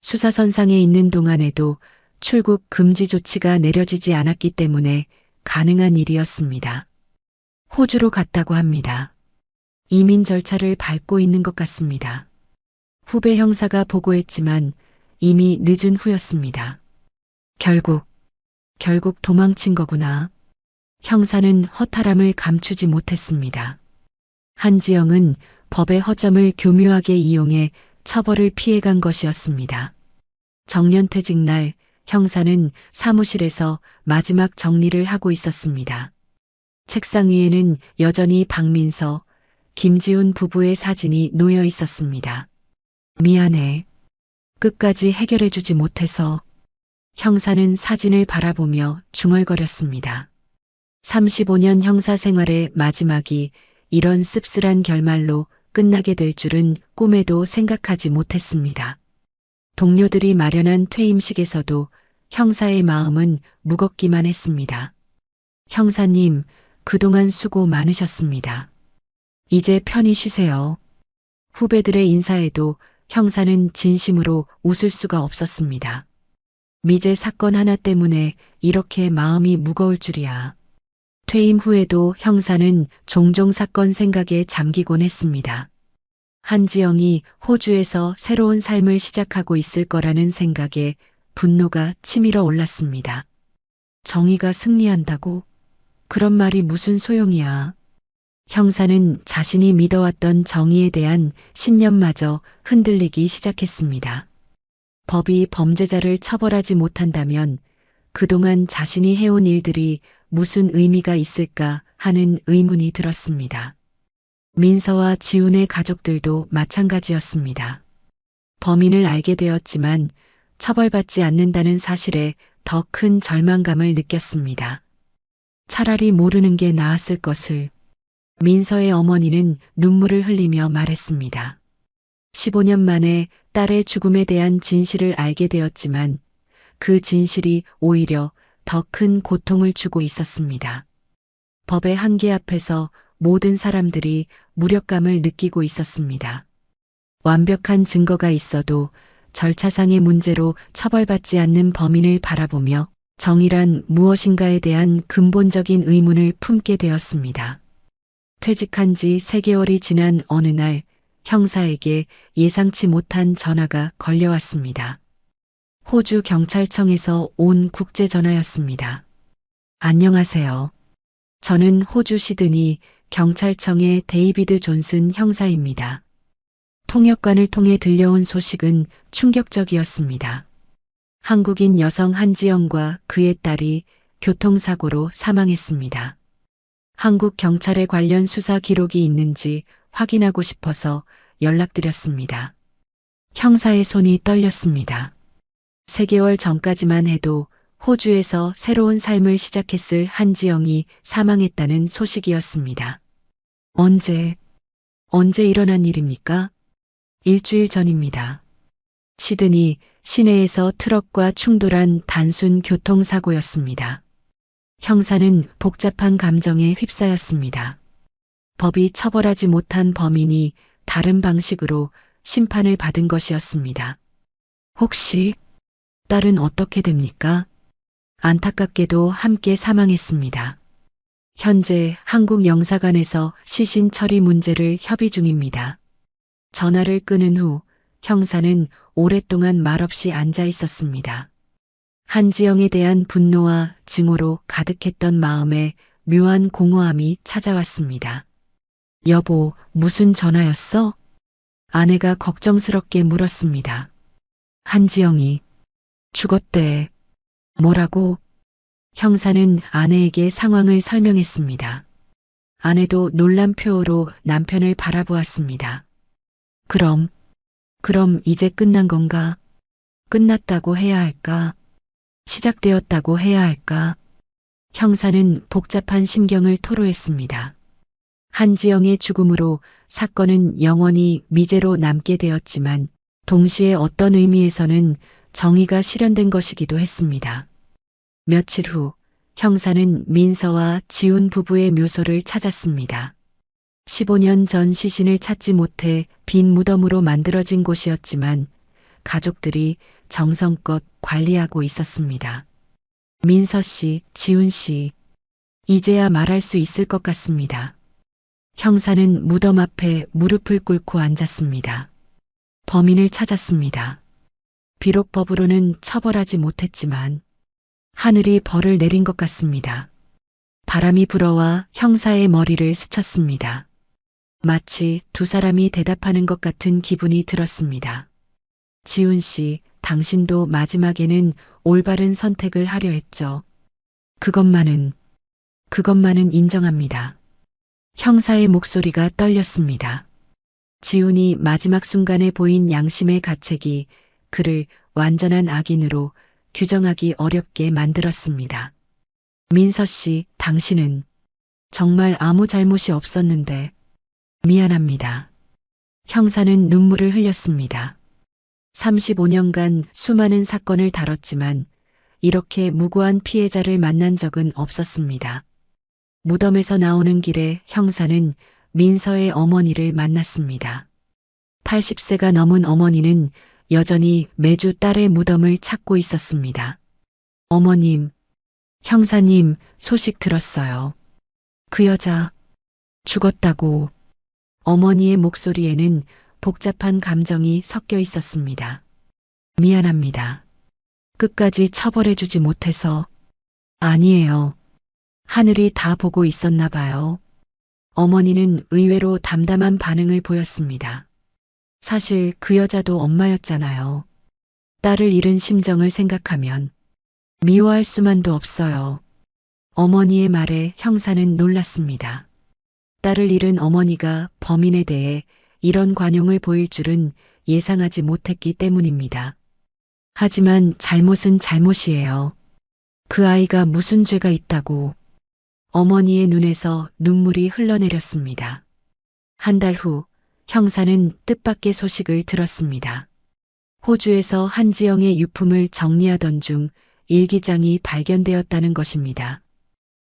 수사선상에 있는 동안에도 출국 금지 조치가 내려지지 않았기 때문에 가능한 일이었습니다. 호주로 갔다고 합니다. 이민 절차를 밟고 있는 것 같습니다. 후배 형사가 보고했지만 이미 늦은 후였습니다. 결국 도망친 거구나. 형사는 허탈함을 감추지 못했습니다. 한지영은 법의 허점을 교묘하게 이용해 처벌을 피해간 것이었습니다. 정년퇴직 날 형사는 사무실에서 마지막 정리를 하고 있었습니다. 책상 위에는 여전히 박민서, 김지훈 부부의 사진이 놓여 있었습니다. 미안해. 끝까지 해결해주지 못해서. 형사는 사진을 바라보며 중얼거렸습니다. 35년 형사 생활의 마지막이 이런 씁쓸한 결말로 끝나게 될 줄은 꿈에도 생각하지 못했습니다. 동료들이 마련한 퇴임식에서도 형사의 마음은 무겁기만 했습니다. 형사님, 그동안 수고 많으셨습니다. 이제 편히 쉬세요. 후배들의 인사에도 형사는 진심으로 웃을 수가 없었습니다. 미제 사건 하나 때문에 이렇게 마음이 무거울 줄이야. 퇴임 후에도 형사는 종종 사건 생각에 잠기곤 했습니다. 한지영이 호주에서 새로운 삶을 시작하고 있을 거라는 생각에 분노가 치밀어 올랐습니다. 정의가 승리한다고? 그런 말이 무슨 소용이야. 형사는 자신이 믿어왔던 정의에 대한 신념마저 흔들리기 시작했습니다. 법이 범죄자를 처벌하지 못한다면 그동안 자신이 해온 일들이 무슨 의미가 있을까 하는 의문이 들었습니다. 민서와 지훈의 가족들도 마찬가지였습니다. 범인을 알게 되었지만 처벌받지 않는다는 사실에 더 큰 절망감을 느꼈습니다. 차라리 모르는 게 나았을 것을. 민서의 어머니는 눈물을 흘리며 말했습니다. 15년 만에 딸의 죽음에 대한 진실을 알게 되었지만 그 진실이 오히려 더 큰 고통을 주고 있었습니다. 법의 한계 앞에서 모든 사람들이 무력감을 느끼고 있었습니다. 완벽한 증거가 있어도 절차상의 문제로 처벌받지 않는 범인을 바라보며 정의란 무엇인가에 대한 근본적인 의문을 품게 되었습니다. 퇴직한 지 3개월이 지난 어느 날 형사에게 예상치 못한 전화가 걸려왔습니다. 호주 경찰청에서 온 국제 전화였습니다. 안녕하세요. 저는 호주 시드니 경찰청의 데이비드 존슨 형사입니다. 통역관을 통해 들려온 소식은 충격적이었습니다. 한국인 여성 한지영과 그의 딸이 교통사고로 사망했습니다. 한국 경찰에 관련 수사 기록이 있는지 확인하고 싶어서 연락드렸습니다. 형사의 손이 떨렸습니다. 3개월 전까지만 해도 호주에서 새로운 삶을 시작했을 한지영이 사망했다는 소식이었습니다. 언제 일어난 일입니까? 일주일 전입니다. 시드니 시내에서 트럭과 충돌한 단순 교통사고였습니다. 형사는 복잡한 감정에 휩싸였습니다. 법이 처벌하지 못한 범인이 다른 방식으로 심판을 받은 것이었습니다. 혹시 딸은 어떻게 됩니까? 안타깝게도 함께 사망했습니다. 현재 한국 영사관에서 시신 처리 문제를 협의 중입니다. 전화를 끊은 후 형사는 오랫동안 말없이 앉아 있었습니다. 한지영에 대한 분노와 증오로 가득했던 마음에 묘한 공허함이 찾아왔습니다. 여보, 무슨 전화였어? 아내가 걱정스럽게 물었습니다. 한지영이 죽었대. 뭐라고? 형사는 아내에게 상황을 설명했습니다. 아내도 놀란 표호로 남편을 바라보았습니다. 그럼 이제 끝난 건가? 끝났다고 해야 할까? 시작되었다고 해야 할까? 형사는 복잡한 심경을 토로했습니다. 한지영의 죽음으로 사건은 영원히 미제로 남게 되었지만 동시에 어떤 의미에서는 정의가 실현된 것이기도 했습니다. 며칠 후 형사는 민서와 지훈 부부의 묘소를 찾았습니다. 15년 전 시신을 찾지 못해 빈 무덤으로 만들어진 곳이었지만 가족들이 정성껏 관리하고 있었습니다. 민서 씨, 지훈 씨, 이제야 말할 수 있을 것 같습니다. 형사는 무덤 앞에 무릎을 꿇고 앉았습니다. 범인을 찾았습니다. 비록 법으로는 처벌하지 못했지만 하늘이 벌을 내린 것 같습니다. 바람이 불어와 형사의 머리를 스쳤습니다. 마치 두 사람이 대답하는 것 같은 기분이 들었습니다. 지훈 씨, 당신도 마지막에는 올바른 선택을 하려 했죠. 그것만은 인정합니다. 형사의 목소리가 떨렸습니다. 지훈이 마지막 순간에 보인 양심의 가책이 그를 완전한 악인으로 규정하기 어렵게 만들었습니다. 민서 씨, 당신은 정말 아무 잘못이 없었는데 미안합니다. 형사는 눈물을 흘렸습니다. 35년간 수많은 사건을 다뤘지만 이렇게 무고한 피해자를 만난 적은 없었습니다. 무덤에서 나오는 길에 형사는 민서의 어머니를 만났습니다. 80세가 넘은 어머니는 여전히 매주 딸의 무덤을 찾고 있었습니다. 어머님, 형사님, 소식 들었어요. 그 여자 죽었다고. 어머니의 목소리에는 복잡한 감정이 섞여 있었습니다. 미안합니다. 끝까지 처벌해주지 못해서. 아니에요. 하늘이 다 보고 있었나 봐요. 어머니는 의외로 담담한 반응을 보였습니다. 사실 그 여자도 엄마였잖아요. 딸을 잃은 심정을 생각하면 미워할 수만도 없어요. 어머니의 말에 형사는 놀랐습니다. 딸을 잃은 어머니가 범인에 대해 이런 관용을 보일 줄은 예상하지 못했기 때문입니다. 하지만 잘못은 잘못이에요. 그 아이가 무슨 죄가 있다고. 어머니의 눈에서 눈물이 흘러내렸습니다. 한 달 후 형사는 뜻밖의 소식을 들었습니다. 호주에서 한지영의 유품을 정리하던 중 일기장이 발견되었다는 것입니다.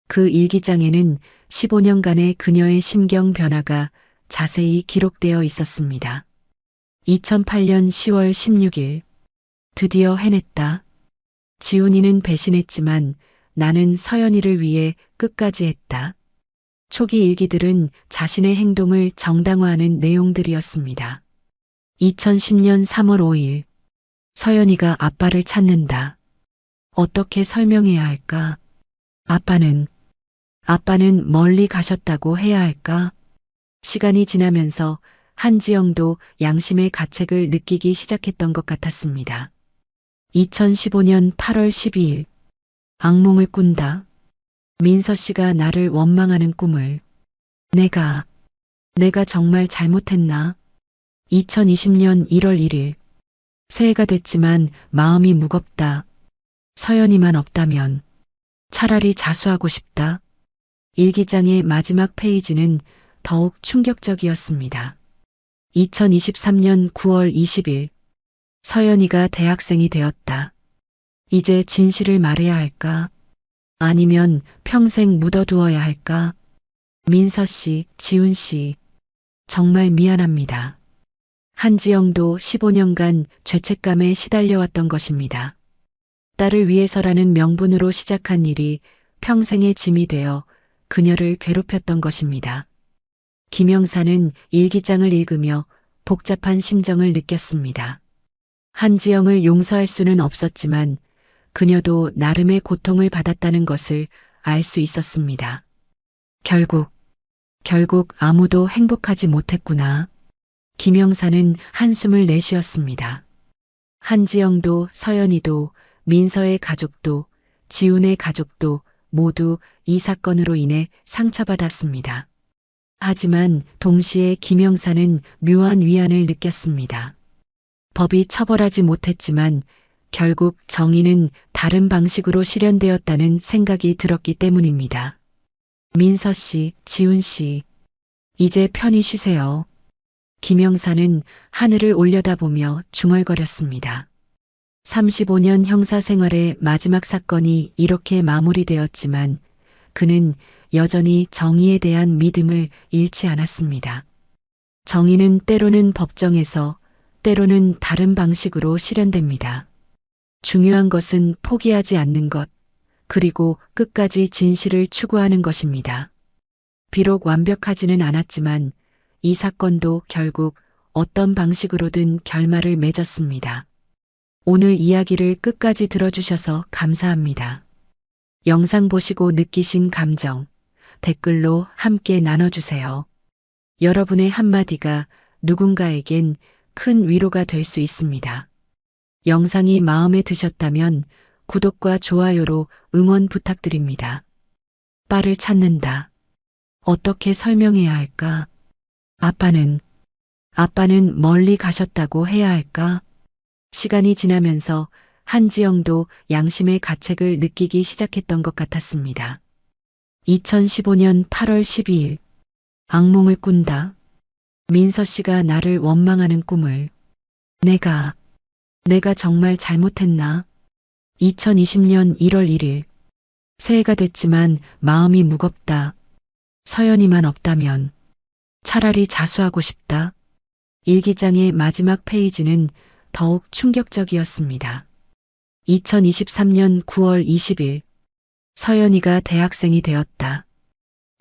그 일기장에는 15년간의 그녀의 심경 변화가 자세히 기록되어 있었습니다. 2008년 10월 16일. 드디어 해냈다. 지훈이는 배신했지만 나는 서연이를 위해 끝까지 했다. 초기 일기들은 자신의 행동을 정당화하는 내용들이었습니다. 2010년 3월 5일. 서연이가 아빠를 찾는다. 어떻게 설명해야 할까? 아빠는 아빠는 멀리 가셨다고 해야 할까? 시간이 지나면서 한지영도 양심의 가책을 느끼기 시작했던 것 같았습니다. 2015년 8월 12일. 악몽을 꾼다. 민서 씨가 나를 원망하는 꿈을. 내가 정말 잘못했나? 2020년 1월 1일. 새해가 됐지만 마음이 무겁다. 서연이만 없다면 차라리 자수하고 싶다. 일기장의 마지막 페이지는 더욱 충격적이었습니다. 2023년 9월 20일. 서연이가 대학생이 되었다. 이제 진실을 말해야 할까? 아니면 평생 묻어두어야 할까? 민서 씨, 지훈 씨, 정말 미안합니다. 한지영도 15년간 죄책감에 시달려왔던 것입니다. 딸을 위해서라는 명분으로 시작한 일이 평생의 짐이 되어 그녀를 괴롭혔던 것입니다. 김영사는 일기장을 읽으며 복잡한 심정을 느꼈습니다. 한지영을 용서할 수는 없었지만 그녀도 나름의 고통을 받았다는 것을 알 수 있었습니다. 결국 아무도 행복하지 못했구나. 김영사는 한숨을 내쉬었습니다. 한지영도 서연이도 민서의 가족도 지훈의 가족도 모두 이 사건으로 인해 상처받았습니다. 하지만 동시에 김영사는 묘한 위안을 느꼈습니다. 법이 처벌하지 못했지만 결국 정의는 다른 방식으로 실현되었다는 생각이 들었기 때문입니다. 민서 씨, 지훈 씨, 이제 편히 쉬세요. 김영사는 하늘을 올려다보며 중얼거렸습니다. 35년 형사 생활의 마지막 사건이 이렇게 마무리되었지만 그는 여전히 정의에 대한 믿음을 잃지 않았습니다. 정의는 때로는 법정에서 때로는 다른 방식으로 실현됩니다. 중요한 것은 포기하지 않는 것, 그리고 끝까지 진실을 추구하는 것입니다. 비록 완벽하지는 않았지만 이 사건도 결국 어떤 방식으로든 결말을 맺었습니다. 오늘 이야기를 끝까지 들어주셔서 감사합니다. 영상 보시고 느끼신 감정, 댓글로 함께 나눠주세요. 여러분의 한마디가 누군가에겐 큰 위로가 될 수 있습니다. 영상이 마음에 드셨다면 구독과 좋아요로 응원 부탁드립니다. 빠를 찾는다. 어떻게 설명해야 할까? 아빠는 멀리 가셨다고 해야 할까? 시간이 지나면서 한지영도 양심의 가책을 느끼기 시작했던 것 같았습니다. 2015년 8월 12일. 악몽을 꾼다. 민서 씨가 나를 원망하는 꿈을. 내가 정말 잘못했나? 2020년 1월 1일. 새해가 됐지만 마음이 무겁다. 서연이만 없다면 차라리 자수하고 싶다. 일기장의 마지막 페이지는 더욱 충격적이었습니다. 2023년 9월 20일. 서연이가 대학생이 되었다.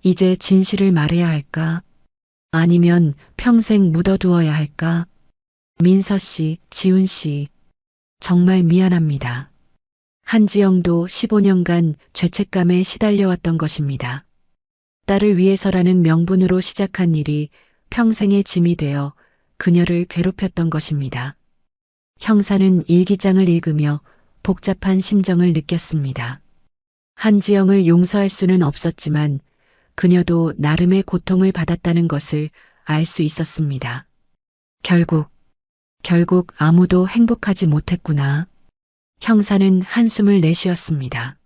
이제 진실을 말해야 할까? 아니면 평생 묻어두어야 할까? 민서 씨, 지훈 씨, 정말 미안합니다. 한지영도 15년간 죄책감에 시달려왔던 것입니다. 딸을 위해서라는 명분으로 시작한 일이 평생의 짐이 되어 그녀를 괴롭혔던 것입니다. 형사는 일기장을 읽으며 복잡한 심정을 느꼈습니다. 한지영을 용서할 수는 없었지만 그녀도 나름의 고통을 받았다는 것을 알 수 있었습니다. 결국 아무도 행복하지 못했구나. 형사는 한숨을 내쉬었습니다.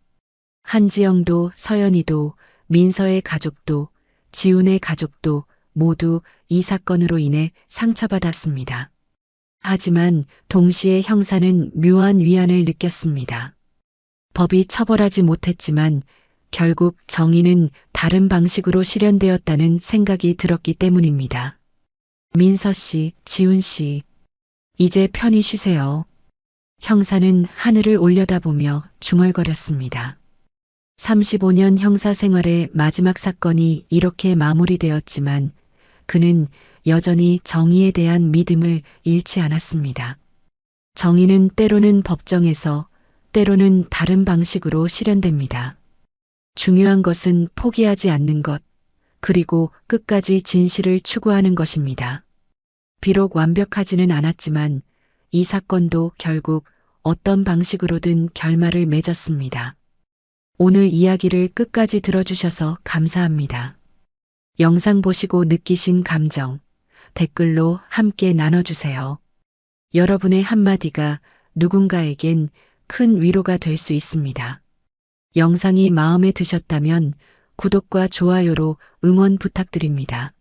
한지영도 서연이도 민서의 가족도 지훈의 가족도 모두 이 사건으로 인해 상처받았습니다. 하지만 동시에 형사는 묘한 위안을 느꼈습니다. 법이 처벌하지 못했지만 결국 정의는 다른 방식으로 실현되었다는 생각이 들었기 때문입니다. 민서 씨, 지훈 씨, 이제 편히 쉬세요. 형사는 하늘을 올려다보며 중얼거렸습니다. 35년 형사 생활의 마지막 사건이 이렇게 마무리되었지만 그는 여전히 정의에 대한 믿음을 잃지 않았습니다. 정의는 때로는 법정에서 때로는 다른 방식으로 실현됩니다. 중요한 것은 포기하지 않는 것, 그리고 끝까지 진실을 추구하는 것입니다. 비록 완벽하지는 않았지만 이 사건도 결국 어떤 방식으로든 결말을 맺었습니다. 오늘 이야기를 끝까지 들어주셔서 감사합니다. 영상 보시고 느끼신 감정, 댓글로 함께 나눠주세요. 여러분의 한마디가 누군가에겐 큰 위로가 될 수 있습니다. 영상이 마음에 드셨다면 구독과 좋아요로 응원 부탁드립니다.